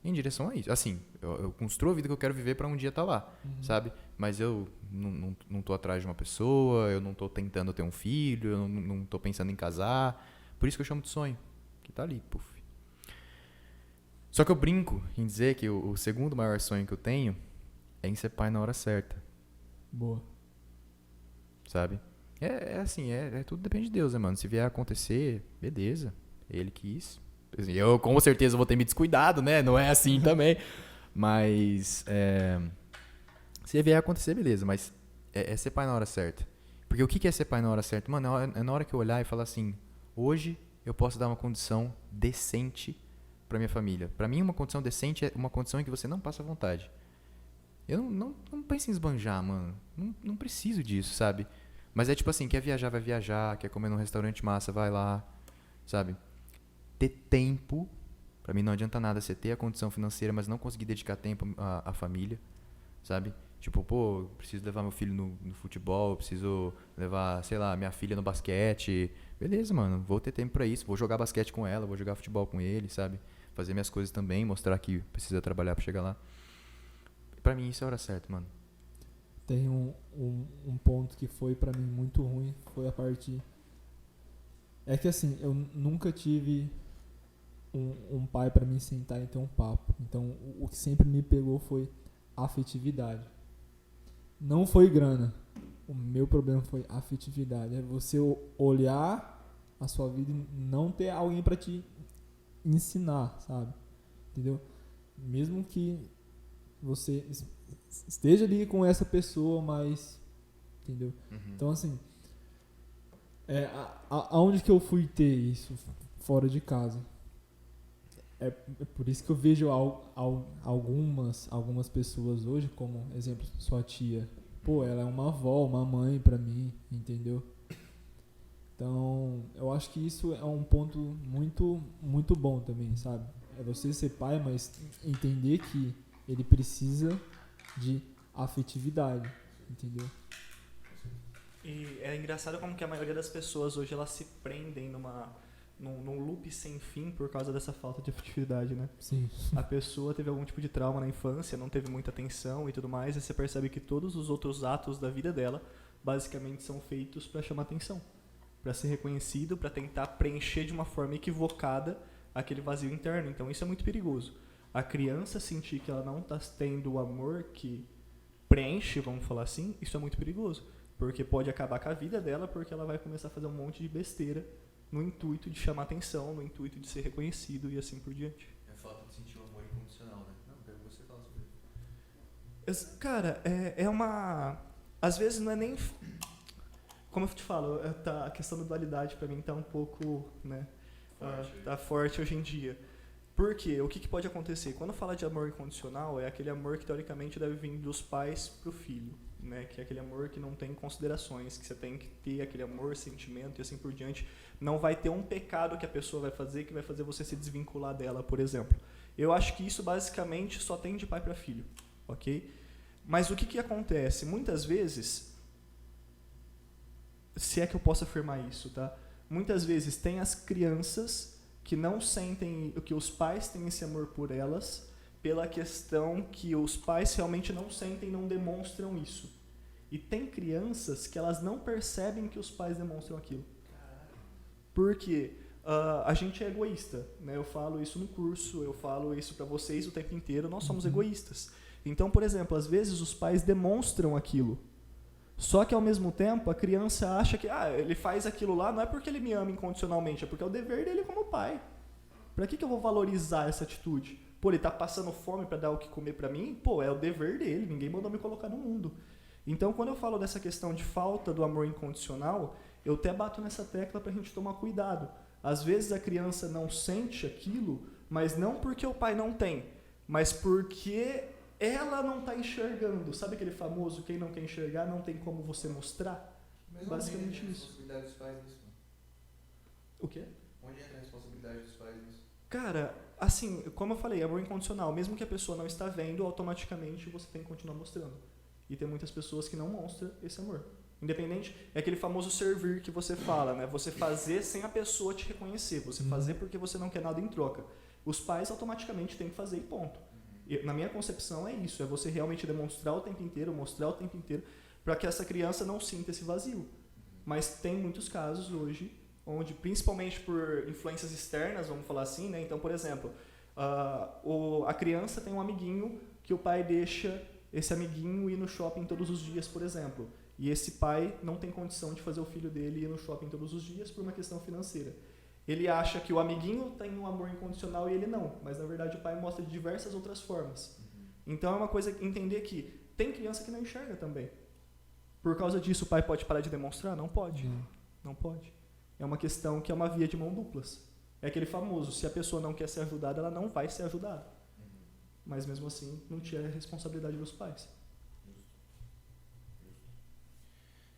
em direção a isso. Assim, eu construo a vida que eu quero viver pra um dia estar lá, sabe? Mas eu não tô atrás de uma pessoa, eu não tô tentando ter um filho, eu não tô pensando em casar. Por isso que eu chamo de sonho, que tá ali, puf. Só que eu brinco em dizer que o segundo maior sonho que eu tenho é em ser pai na hora certa, Boa. sabe? Assim, tudo depende de Deus, né, mano? Se vier a acontecer, beleza, ele quis. Assim, eu com certeza vou ter me descuidado, né? Não é assim também. Mas, se vier a acontecer, beleza, mas é ser pai na hora certa. Porque o que é ser pai na hora certa? Mano, é na hora que eu olhar e falar assim, hoje eu posso dar uma condição decente pra minha família. Pra mim, uma condição decente é uma condição em que você não passa vontade. Eu não penso em esbanjar, mano. Não preciso disso, sabe? Mas é tipo assim, quer viajar, vai viajar. Quer comer num restaurante massa, vai lá, sabe? Ter tempo. Pra mim não adianta nada você ter a condição financeira, mas não conseguir dedicar tempo à família, sabe? Tipo, pô, preciso levar meu filho no futebol, preciso levar, sei lá, minha filha no basquete. Beleza, mano, vou ter tempo pra isso. Vou jogar basquete com ela, vou jogar futebol com ele, sabe? Fazer minhas coisas também, mostrar que precisa trabalhar pra chegar lá. Pra mim isso é a hora certa, mano. Tem um ponto que foi pra mim muito ruim, foi a parte... É que assim, eu nunca tive um pai pra me sentar e ter um papo. Então, o que sempre me pegou foi afetividade. Não foi grana. O meu problema foi afetividade. É você olhar a sua vida e não ter alguém pra te ensinar, sabe? Entendeu? Mesmo que você esteja ali com essa pessoa, mas... Entendeu? Então, assim... aonde que eu fui ter isso fora de casa? É por isso que eu vejo algumas pessoas hoje, como exemplo, sua tia. Pô, ela é uma avó, uma mãe pra mim, entendeu? Então, eu acho que isso é um ponto muito, muito bom também, sabe? É você ser pai, mas entender que ele precisa de afetividade, entendeu? E é engraçado como que a maioria das pessoas hoje elas se prendem num loop sem fim por causa dessa falta de afetividade, né? Sim. A pessoa teve algum tipo de trauma na infância, não teve muita atenção e tudo mais, e você percebe que todos os outros atos da vida dela basicamente são feitos para chamar atenção, para ser reconhecido, para tentar preencher de uma forma equivocada aquele vazio interno. Então isso é muito perigoso. A criança sentir que ela não está tendo o amor que preenche, vamos falar assim, isso é muito perigoso. Porque pode acabar com a vida dela, porque ela vai começar a fazer um monte de besteira no intuito de chamar atenção, no intuito de ser reconhecido e assim por diante. É falta de sentir o amor incondicional, né? Não, quero que você fale sobre isso. Cara, é uma... Às vezes não é nem... Como eu te falo, a questão da dualidade pra mim tá um pouco, né? Tá forte hoje em dia. Por quê? O que pode acontecer? Quando fala de amor incondicional, é aquele amor que teoricamente deve vir dos pais pro filho. Né, que é aquele amor que não tem considerações, que você tem que ter aquele amor, sentimento e assim por diante. Não vai ter um pecado que a pessoa vai fazer que vai fazer você se desvincular dela, por exemplo. Eu acho que isso basicamente só tem de pai para filho, ok? Mas o que acontece? Muitas vezes, se é que eu posso afirmar isso, tá? Muitas vezes tem as crianças que não sentem que os pais têm esse amor por elas, pela questão que os pais realmente não sentem, não demonstram isso. E tem crianças que elas não percebem que os pais demonstram aquilo. Porque a gente é egoísta, né? Eu falo isso no curso, eu falo isso para vocês o tempo inteiro, nós somos egoístas. Então, por exemplo, às vezes os pais demonstram aquilo. Só que ao mesmo tempo a criança acha que ele faz aquilo lá não é porque ele me ama incondicionalmente, é porque é o dever dele como pai. Para que eu vou valorizar essa atitude? Pô, ele tá passando fome para dar o que comer para mim? Pô, é o dever dele, ninguém mandou me colocar no mundo. Então, quando eu falo dessa questão de falta do amor incondicional, eu até bato nessa tecla pra gente tomar cuidado. Às vezes a criança não sente aquilo, mas não porque o pai não tem, mas porque ela não tá enxergando. Sabe aquele famoso, quem não quer enxergar não tem como você mostrar? Mas basicamente onde entra a isso. responsabilidade dos pais nisso? O quê? Onde entra a responsabilidade dos pais nisso? Cara, assim, como eu falei, amor incondicional. Mesmo que a pessoa não está vendo, automaticamente você tem que continuar mostrando. E tem muitas pessoas que não mostram esse amor. Independente, é aquele famoso servir que você fala, né? Você fazer sem a pessoa te reconhecer. Você fazer porque você não quer nada em troca. Os pais automaticamente têm que fazer e ponto. E, na minha concepção é isso, é você realmente demonstrar o tempo inteiro, mostrar o tempo inteiro, para que essa criança não sinta esse vazio. Mas tem muitos casos hoje, onde principalmente por influências externas, vamos falar assim, né? Então, por exemplo, a criança tem um amiguinho que o pai deixa esse amiguinho ir no shopping todos os dias, por exemplo. E esse pai não tem condição de fazer o filho dele ir no shopping todos os dias por uma questão financeira. Ele acha que o amiguinho tem um amor incondicional e ele não, mas na verdade o pai mostra de diversas outras formas. Então é uma coisa entender que tem criança que não enxerga também. Por causa disso o pai pode parar de demonstrar? Não pode. Não pode. É uma questão que é uma via de mão duplas. É aquele famoso, se a pessoa não quer ser ajudada, ela não vai ser ajudada. Mas mesmo assim, não tira a responsabilidade dos pais.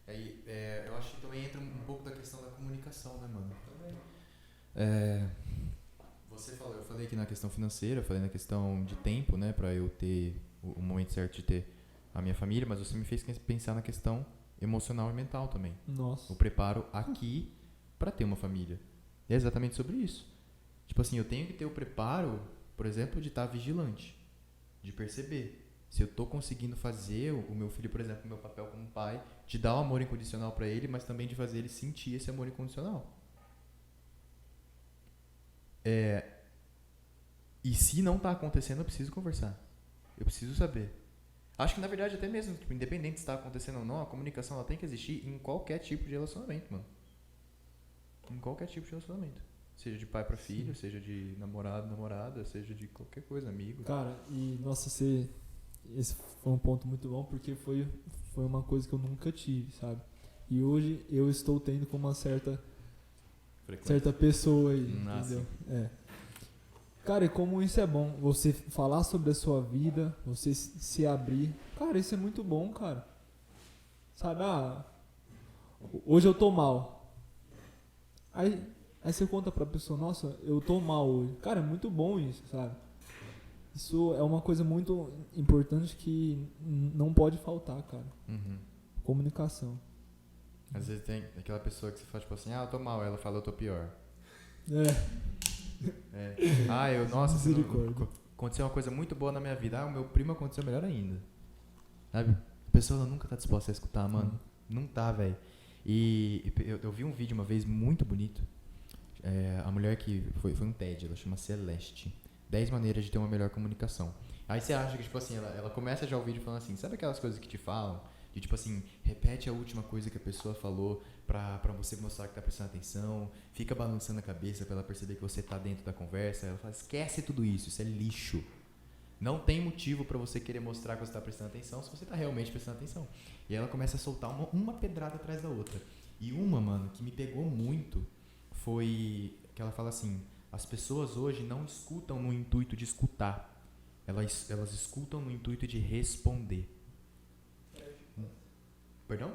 Aí, eu acho que também entra um pouco da questão da comunicação, né, mano? Você falou, eu falei aqui na questão financeira, eu falei na questão de tempo, né, pra eu ter o momento certo de ter a minha família, mas você me fez pensar na questão emocional e mental também. Nossa. O preparo aqui pra ter uma família. E é exatamente sobre isso. Tipo assim, eu tenho que ter o preparo, por exemplo, de estar vigilante, de perceber se eu tô conseguindo fazer o meu filho, por exemplo, o meu papel como pai, de dar o amor incondicional pra ele, mas também de fazer ele sentir esse amor incondicional. E se não tá acontecendo, eu preciso conversar. Eu preciso saber. Acho que, na verdade, até mesmo, tipo, independente se tá acontecendo ou não, a comunicação ela tem que existir em qualquer tipo de relacionamento, mano. Em qualquer tipo de relacionamento. Seja de pai pra filho, seja de namorado, namorada, seja de qualquer coisa, amigo. Cara, e nossa, esse foi um ponto muito bom, porque foi uma coisa que eu nunca tive, sabe? E hoje eu estou tendo com uma certa pessoa aí, entendeu? Cara, e como isso é bom, você falar sobre a sua vida, você se abrir. Cara, isso é muito bom, cara. Sabe, hoje eu tô mal. Aí você conta pra pessoa, nossa, eu tô mal hoje. Cara, é muito bom isso, sabe? Isso é uma coisa muito importante que não pode faltar, cara. Comunicação. Às vezes tem aquela pessoa que você fala, tipo assim, eu tô mal, ela fala, eu tô pior. Nossa, aconteceu uma coisa muito boa na minha vida. O meu primo aconteceu melhor ainda. Sabe? A pessoa ela nunca tá disposta a escutar, mano. Não tá, velho. E eu vi um vídeo uma vez muito bonito. A mulher que foi um TED, ela chama Celeste. 10 maneiras de ter uma melhor comunicação. Aí você acha que, tipo assim, ela começa já o vídeo falando assim, sabe aquelas coisas que te falam? De tipo assim, repete a última coisa que a pessoa falou pra você mostrar que tá prestando atenção, fica balançando a cabeça pra ela perceber que você tá dentro da conversa. Ela fala, esquece tudo isso, isso é lixo. Não tem motivo pra você querer mostrar que você tá prestando atenção se você tá realmente prestando atenção. E ela começa a soltar uma pedrada atrás da outra. E uma, mano, que me pegou muito foi que ela fala assim, as pessoas hoje não escutam no intuito de escutar, elas escutam no intuito de responder. Perdão?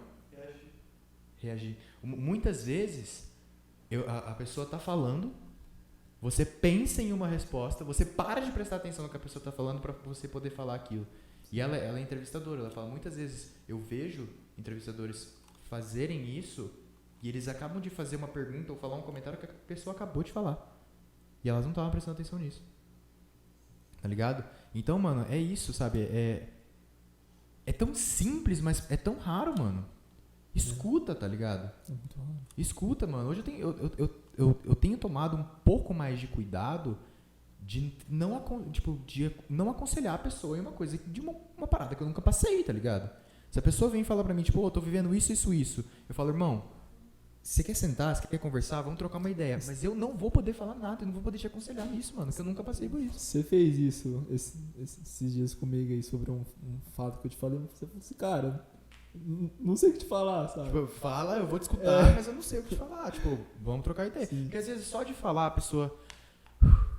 Reagir. Muitas vezes, a pessoa está falando, você pensa em uma resposta, você para de prestar atenção no que a pessoa está falando para você poder falar aquilo. E ela é entrevistadora, ela fala, muitas vezes eu vejo entrevistadores fazerem isso e eles acabam de fazer uma pergunta ou falar um comentário que a pessoa acabou de falar. E elas não estavam prestando atenção nisso. Tá ligado? Então, mano, é isso, sabe? É tão simples, mas é tão raro, mano. Escuta, tá ligado? É muito raro. Escuta, mano. Hoje eu tenho tomado um pouco mais de cuidado de não aconselhar a pessoa em uma coisa, de uma parada que eu nunca passei, tá ligado? Se a pessoa vem falar pra mim, tipo, eu tô vivendo isso, eu falo, irmão, você quer sentar, você quer conversar, vamos trocar uma ideia. Mas eu não vou poder falar nada, eu não vou poder te aconselhar nisso, mano, porque eu nunca passei por isso. Você fez isso esses dias comigo aí sobre um fato que eu te falei. Você falou assim, cara, não sei o que te falar, sabe? Tipo, fala, eu vou te escutar, mas eu não sei o que te falar. Tipo, vamos trocar ideia. Sim. Porque às vezes só de falar a pessoa,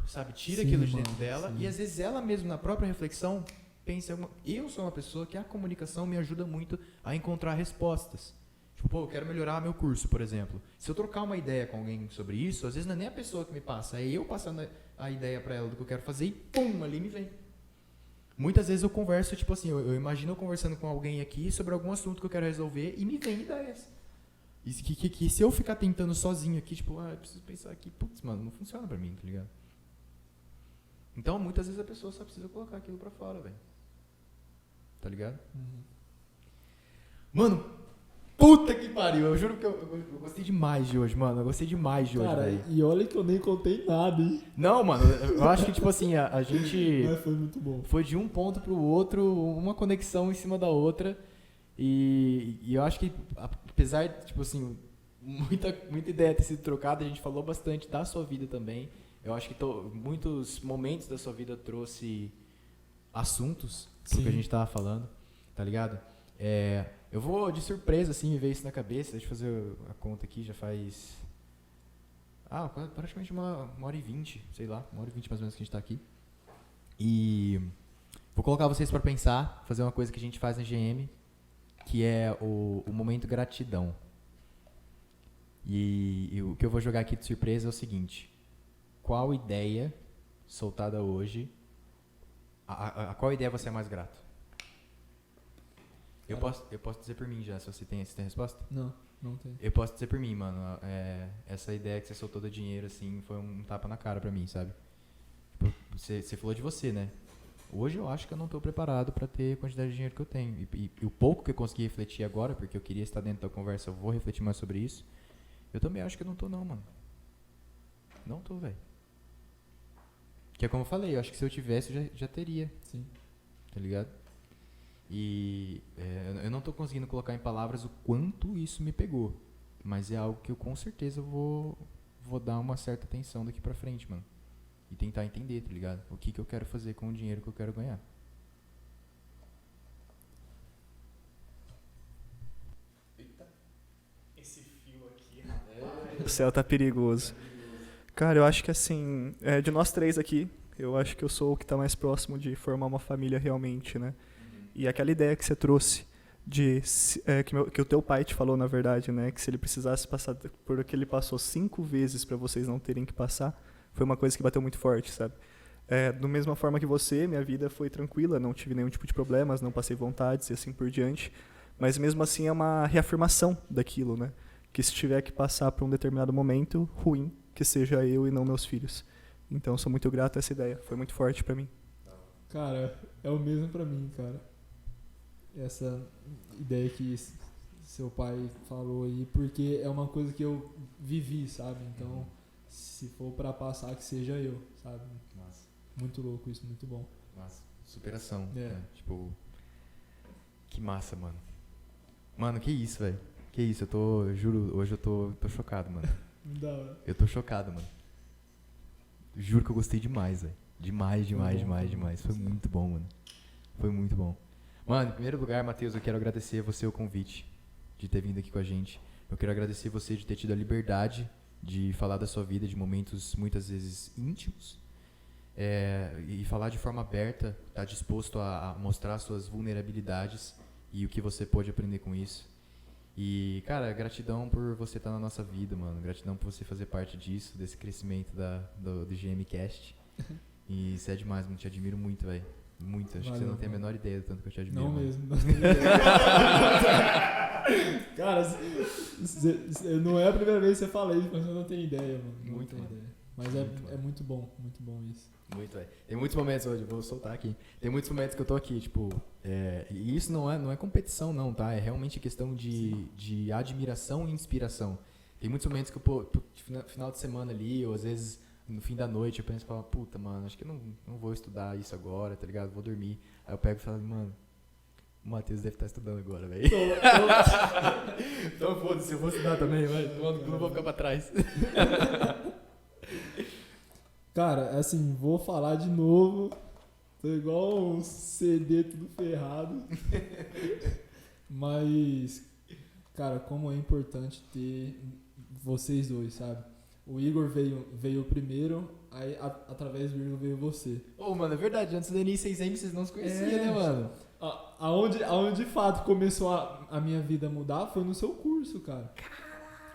sabe, tira aquilo de dentro dela. E às vezes ela mesma, na própria reflexão, pensa... Eu sou uma pessoa que a comunicação me ajuda muito a encontrar respostas. Tipo, pô, eu quero melhorar meu curso, por exemplo. Se eu trocar uma ideia com alguém sobre isso, às vezes não é nem a pessoa que me passa, é eu passando a ideia pra ela do que eu quero fazer e pum, ali me vem. Muitas vezes eu converso, tipo assim, eu imagino eu conversando com alguém aqui sobre algum assunto que eu quero resolver e me vem ideias. E que se eu ficar tentando sozinho aqui, tipo, eu preciso pensar aqui, putz, mano, não funciona pra mim, tá ligado? Então, muitas vezes a pessoa só precisa colocar aquilo pra fora, velho. Tá ligado? Mano, puta que pariu. Eu juro que eu gostei demais de hoje, mano. Eu gostei demais de hoje, Cara, velho. e olha que eu nem contei nada, hein? Não, mano, eu acho que, tipo assim, a gente Mas foi muito bom. foi de um ponto pro outro, uma conexão em cima da outra. E eu acho que, apesar de, tipo assim, muita ideia ter sido trocada, a gente falou bastante da sua vida também. Eu acho que muitos momentos da sua vida trouxe assuntos pro Sim. que a gente tava falando, tá ligado? Eu vou de surpresa, assim, me ver isso na cabeça. Deixa eu fazer a conta aqui, já faz... praticamente uma hora e 20, sei lá, 1h20 mais ou menos que a gente tá aqui. E vou colocar vocês pra pensar, fazer uma coisa que a gente faz na GM, que é o momento gratidão. E o que eu vou jogar aqui de surpresa é o seguinte: qual ideia soltada hoje, a qual ideia você é mais grato? Eu posso dizer por mim já, se você tem a resposta? Não tem. Eu posso dizer por mim, mano. Essa ideia que você soltou do dinheiro, assim, foi um tapa na cara pra mim, sabe? Tipo, você falou de você, né? Hoje eu acho que eu não tô preparado pra ter a quantidade de dinheiro que eu tenho. E o pouco que eu consegui refletir agora, porque eu queria estar dentro da conversa, eu vou refletir mais sobre isso. Eu também acho que eu não tô não, mano. Não tô, velho. Que é como eu falei, eu acho que se eu tivesse, eu já teria. Sim. Tá ligado? E eu não tô conseguindo colocar em palavras o quanto isso me pegou. Mas é algo que eu com certeza vou dar uma certa atenção daqui pra frente, mano. E tentar entender, tá ligado? O que eu quero fazer com o dinheiro que eu quero ganhar. Esse fio aqui. O céu tá perigoso. Cara, eu acho que assim, de nós três aqui, eu acho que eu sou o que tá mais próximo de formar uma família realmente, né? E aquela ideia que você trouxe que o teu pai te falou, na verdade, né? Que se ele precisasse passar por o que ele passou 5 vezes pra vocês não terem que passar, foi uma coisa que bateu muito forte, sabe? Da mesma forma que você, minha vida foi tranquila, não tive nenhum tipo de problemas, não passei vontades e assim por diante. Mas mesmo assim é uma reafirmação daquilo, né? Que se tiver que passar por um determinado momento ruim, que seja eu e não meus filhos. Então sou muito grato a essa ideia, foi muito forte pra mim. Cara, é o mesmo pra mim, cara. Essa ideia que seu pai falou aí, porque é uma coisa que eu vivi, sabe? Então, se for pra passar, que seja eu, sabe? Massa. Muito louco isso, muito bom. Massa. Superação. É. Né? Tipo, que massa, mano. Mano, que isso, velho. Que isso, eu juro, hoje eu tô chocado, mano. Da hora. Eu tô chocado, mano. Juro que eu gostei demais, velho. Demais. Foi muito bom, mano. Foi muito bom. Mano, em primeiro lugar, Matheus, eu quero agradecer a você o convite de ter vindo aqui com a gente. Eu quero agradecer você de ter tido a liberdade de falar da sua vida, de momentos muitas vezes íntimos. E falar de forma aberta, tá disposto a mostrar suas vulnerabilidades e o que você pode aprender com isso. E, cara, gratidão por você estar na nossa vida, mano. Gratidão por você fazer parte disso, desse crescimento do GMcast. E você é demais, mano. Te admiro muito, velho. Muito. Acho que você não tem a menor ideia do tanto que eu te admiro. Não mano. mesmo. Cara, não é a primeira vez que você fala isso, mas eu não tenho ideia, mano. Não Muito, tenho mano. ideia. Mas Muito, é muito bom isso. Muito, velho. Tem muitos momentos hoje, vou soltar aqui. Tem muitos momentos que eu tô aqui, tipo. E isso não é competição, não, tá? É realmente questão de admiração e inspiração. Tem muitos momentos que eu, final de semana ali, ou às vezes no fim da noite, eu penso e falo, puta, mano, acho que eu não vou estudar isso agora, tá ligado? Vou dormir. Aí eu pego e falo, mano, o Matheus deve estar estudando agora, velho. Então foda-se, eu vou estudar também, mas não vou ficar pra trás. Cara, assim, vou falar de novo. Tô igual um CD tudo ferrado. Mas, cara, como é importante ter vocês dois, sabe? O Igor veio primeiro, aí através do Igor veio você. Ô, mano, é verdade, antes do início vocês não se conheciam, né, mano? Aonde de fato começou a minha vida a mudar foi no seu curso, cara.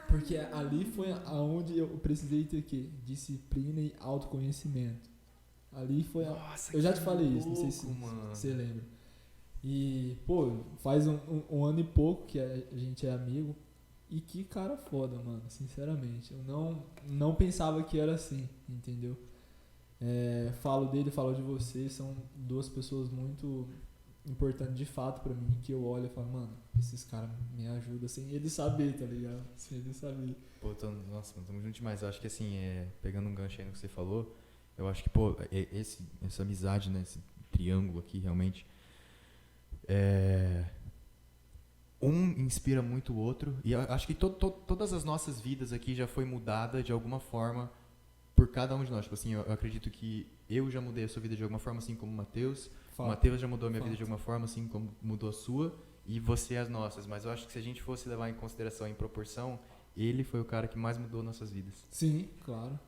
Porque ali foi aonde eu precisei ter disciplina e autoconhecimento. Ali foi Nossa, eu já te falei isso, não sei louco, se mano. você lembra. E, pô, faz um ano e pouco que a gente é amigo. E que cara foda, mano, sinceramente. Eu não pensava que era assim, entendeu? Falo dele, falo de você, são duas pessoas muito importantes de fato pra mim, que eu olho e falo, mano, esses caras me ajudam sem ele saber, tá ligado? Sem ele saber. Pô, nossa, mano, tamo junto demais. Eu acho que assim, pegando um gancho aí no que você falou, eu acho que, pô, essa amizade, né, esse triângulo aqui, realmente, um inspira muito o outro, e eu acho que todas as nossas vidas aqui já foi mudada de alguma forma por cada um de nós. Tipo assim, eu acredito que eu já mudei a sua vida de alguma forma, assim como o Matheus. O Matheus já mudou a minha vida de alguma forma, assim como mudou a sua, e você as nossas. Mas eu acho que se a gente fosse levar em consideração, em proporção, ele foi o cara que mais mudou nossas vidas. Sim, claro.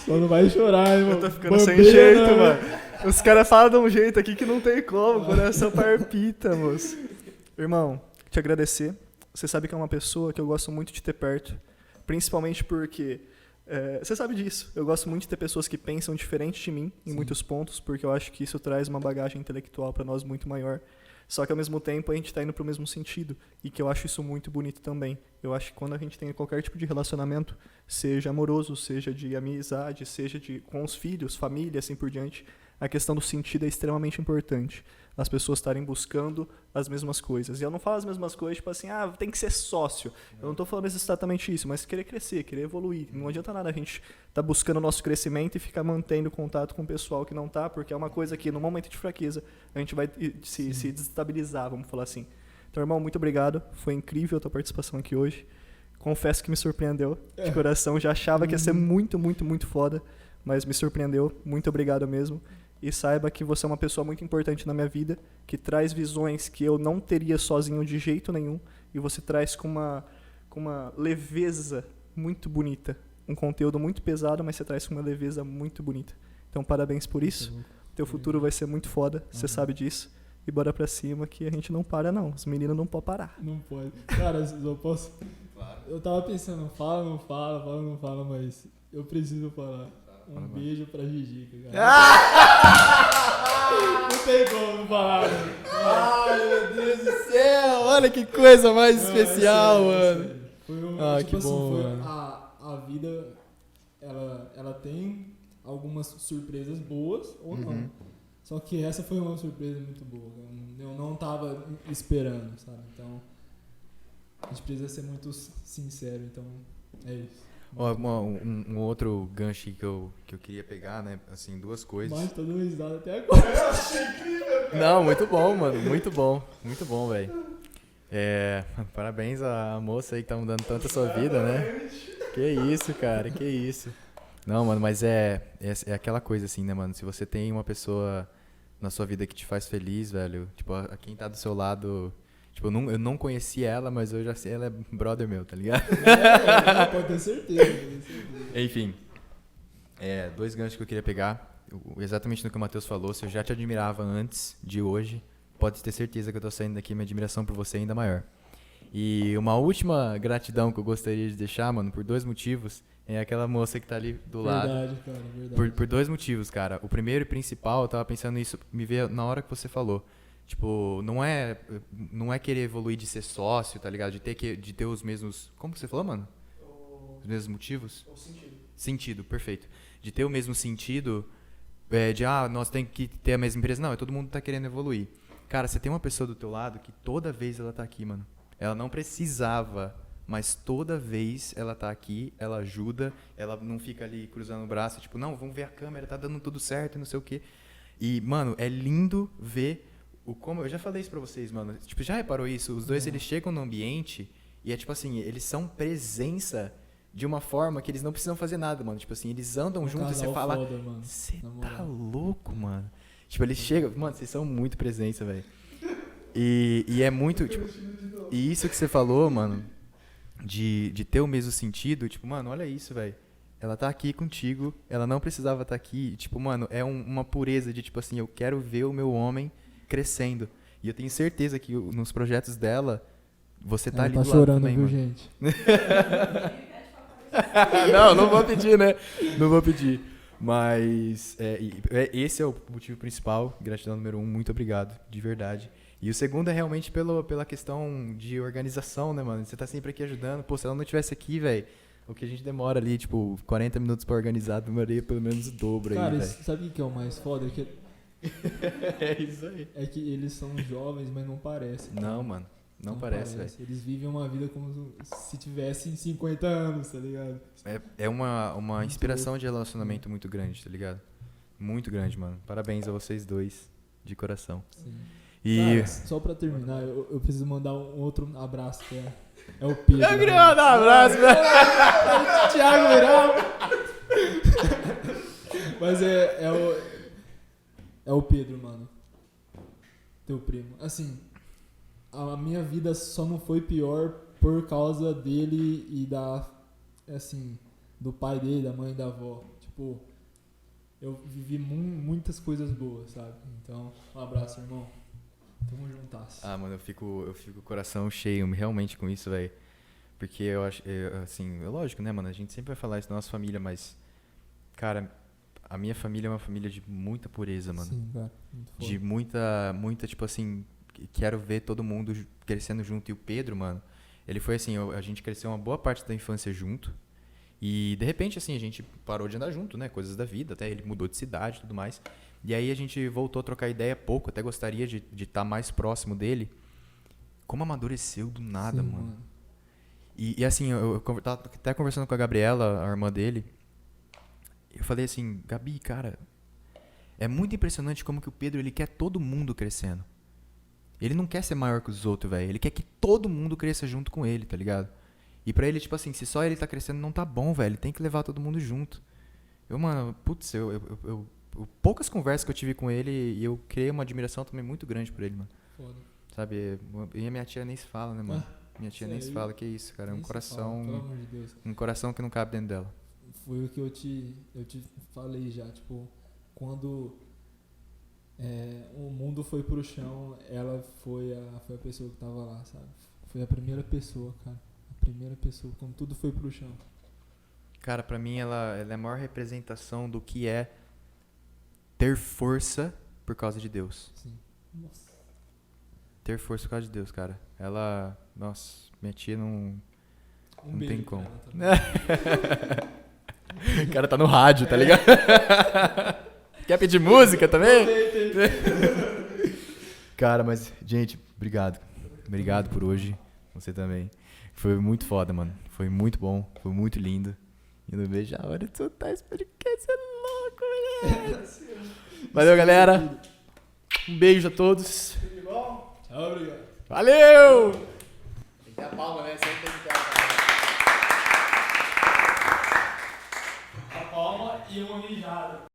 Só não vai chorar, hein, mano. Eu tô ficando sem jeito, mano. Os caras falam de um jeito aqui que não tem como, o coração palpita, moço. Irmão, te agradecer. Você sabe que é uma pessoa que eu gosto muito de ter perto, principalmente porque você sabe disso. Eu gosto muito de ter pessoas que pensam diferente de mim em muitos pontos, porque eu acho que isso traz uma bagagem intelectual pra nós muito maior. Só que ao mesmo tempo a gente tá indo pro mesmo sentido, e que eu acho isso muito bonito também. Eu acho que quando a gente tem qualquer tipo de relacionamento, seja amoroso, seja de amizade, seja com os filhos, família, assim por diante, a questão do sentido é extremamente importante. As pessoas estarem buscando as mesmas coisas. E eu não falo as mesmas coisas, tipo assim, tem que ser sócio. Eu não tô falando exatamente isso, mas querer crescer, querer evoluir. Não adianta nada a gente tá buscando o nosso crescimento e ficar mantendo contato com o pessoal que não tá, porque é uma coisa que no momento de fraqueza a gente vai se desestabilizar, vamos falar assim. Então, irmão, muito obrigado. Foi incrível a tua participação aqui hoje. Confesso que me surpreendeu de coração. Já achava que ia ser muito, muito, muito foda, mas me surpreendeu. Muito obrigado mesmo. E saiba que você é uma pessoa muito importante na minha vida, que traz visões que eu não teria sozinho de jeito nenhum, e você traz com uma leveza muito bonita. Um conteúdo muito pesado, mas você traz com uma leveza muito bonita. Então, parabéns por isso. Teu futuro vai ser muito foda, você sabe disso. E bora pra cima que a gente não para, não. Os meninos não podem parar. Não pode. Cara, eu posso... Claro. Eu tava pensando, não fala, mas eu preciso falar. Um beijo pra Gigica, cara. Não tem como não falar, mano. Ai, meu Deus do céu! Olha que coisa mais especial, sério, mano. sério. Foi tipo que assim, bom, foi mano. a vida, ela tem algumas surpresas boas ou não. Só que essa foi uma surpresa muito boa. Eu não tava esperando, sabe? Então, a gente precisa ser muito sincero, então é isso. Ó, um outro gancho que eu queria pegar, né? Assim, duas coisas. Mas tô dando risada até agora. Não, muito bom, mano. Muito bom. Muito bom, velho. Parabéns à moça aí que tá mudando tanto a sua vida, né? Que isso, cara. Que isso. Não, mano, mas é aquela coisa assim, né, mano? Se você tem uma pessoa na sua vida que te faz feliz, velho, tipo, quem tá do seu lado... Tipo, eu não conheci ela, mas eu já sei, ela é brother meu, tá ligado? Pode ter certeza. Enfim, dois ganchos que eu queria pegar. Exatamente no que o Matheus falou, se eu já te admirava antes de hoje, pode ter certeza que eu tô saindo daqui, minha admiração por você é ainda maior. E uma última gratidão que eu gostaria de deixar, mano, por dois motivos, é aquela moça que tá ali do lado. Verdade, cara, verdade. Por dois motivos, cara. O primeiro e principal, eu tava pensando nisso, me veio na hora que você falou. Tipo, não é querer evoluir de ser sócio, tá ligado? De ter os mesmos... Como que você falou, mano? Os mesmos motivos? O sentido. Sentido, perfeito. De ter o mesmo sentido, nós temos que ter a mesma empresa. Não, todo mundo tá querendo evoluir. Cara, você tem uma pessoa do teu lado que toda vez ela tá aqui, mano. Ela não precisava, mas toda vez ela tá aqui, ela ajuda, ela não fica ali cruzando o braço, tipo, não, vamos ver a câmera, tá dando tudo certo, não sei o quê. E, mano, é lindo ver... Como eu já falei isso pra vocês, mano. Tipo, já reparou isso? Os dois, eles chegam no ambiente e é tipo assim, eles são presença de uma forma que eles não precisam fazer nada, mano. Tipo assim, eles andam juntos e você fala... Você tá louco, mano? Tipo, eles chegam... Mano, vocês são muito presença, velho. E é muito... Tipo, e isso que você falou, mano... de ter o mesmo sentido, tipo, mano, olha isso, velho. Ela tá aqui contigo, ela não precisava estar aqui. E, tipo, mano, é uma pureza de, tipo assim, eu quero ver o meu homem crescendo. E eu tenho certeza que nos projetos dela, você tá Ela ali tá do lado chorando, também, viu, mano. gente? Não vou pedir, né? Não vou pedir. Mas esse é o motivo principal. Gratidão número 1, muito obrigado, de verdade. E o segundo é realmente pela questão de organização, né, mano? Você tá sempre aqui ajudando. Pô, se ela não estivesse aqui, velho, o que a gente demora ali, tipo, 40 minutos pra organizar, demoraria pelo menos o dobro aí, Cara, velho. sabe o que é o mais foda? É isso aí. É que eles são jovens, mas não parecem. Não, mano. Não parece, velho. Eles vivem uma vida como se tivessem 50 anos, tá ligado? É uma inspiração de relacionamento muito grande, tá ligado? Muito grande, mano. Parabéns a vocês dois, de coração. Sim. E... Cara, só pra terminar, eu preciso mandar um outro abraço, que é o Pedro. Eu queria mandar um abraço, velho. Thiago Viral. Mas é o Pedro, mano. Teu primo. Assim, a minha vida só não foi pior por causa dele e do pai dele, da mãe e da avó. Tipo, eu vivi muitas coisas boas, sabe? Então, um abraço, irmão. Tamo juntas. Ah, mano, eu fico com o coração cheio realmente com isso, velho. Porque eu acho, assim, é lógico, né, mano? A gente sempre vai falar isso da nossa família, mas, cara, a minha família é uma família de muita pureza, mano. Sim, cara. Muito foda. De muita, tipo assim, quero ver todo mundo crescendo junto. E o Pedro, mano, ele foi assim, a gente cresceu uma boa parte da infância junto. E, de repente, assim, a gente parou de andar junto, né? Coisas da vida, até ele mudou de cidade e tudo mais. E aí a gente voltou a trocar ideia pouco, até gostaria de estar mais próximo dele. Como amadureceu do nada, Sim, mano. E assim, eu tava até conversando com a Gabriela, a irmã dele. Eu falei assim, Gabi, cara, é muito impressionante como que o Pedro, ele quer todo mundo crescendo. Ele não quer ser maior que os outros, velho. Ele quer que todo mundo cresça junto com ele, tá ligado? E pra ele, tipo assim, se só ele tá crescendo, não tá bom, velho. Ele tem que levar todo mundo junto. Mano, putz, poucas conversas que eu tive com ele e eu criei uma admiração também muito grande por ele, mano. Foda. Sabe? E a minha tia nem se fala, né, mano? Minha tia nem se fala, que isso, cara. É um coração. Pelo amor de Deus. Um coração que não cabe dentro dela. Foi o que eu te falei já, tipo, quando o mundo foi pro chão, ela foi a pessoa que tava lá, sabe? Foi a primeira pessoa, cara. A primeira pessoa, quando tudo foi pro chão. Cara, pra mim ela é a maior representação do que é ter força por causa de Deus. Sim. Nossa. Ter força por causa de Deus, cara. Ela, nossa, minha tia não Beijo tem pra como. ela também. O cara tá no rádio, tá ligado? Quer pedir música também? Cara, mas, gente, obrigado. Obrigado por hoje. Você também. Foi muito foda, mano. Foi muito bom. Foi muito lindo. E eu não vejo a hora de soltar esse podcast. É louco, velho. Valeu, galera. Um beijo a todos. Tchau, obrigado. Valeu! Tem que ter a palma, né? Sempre tem que ter a palma. A palma e uma mijada.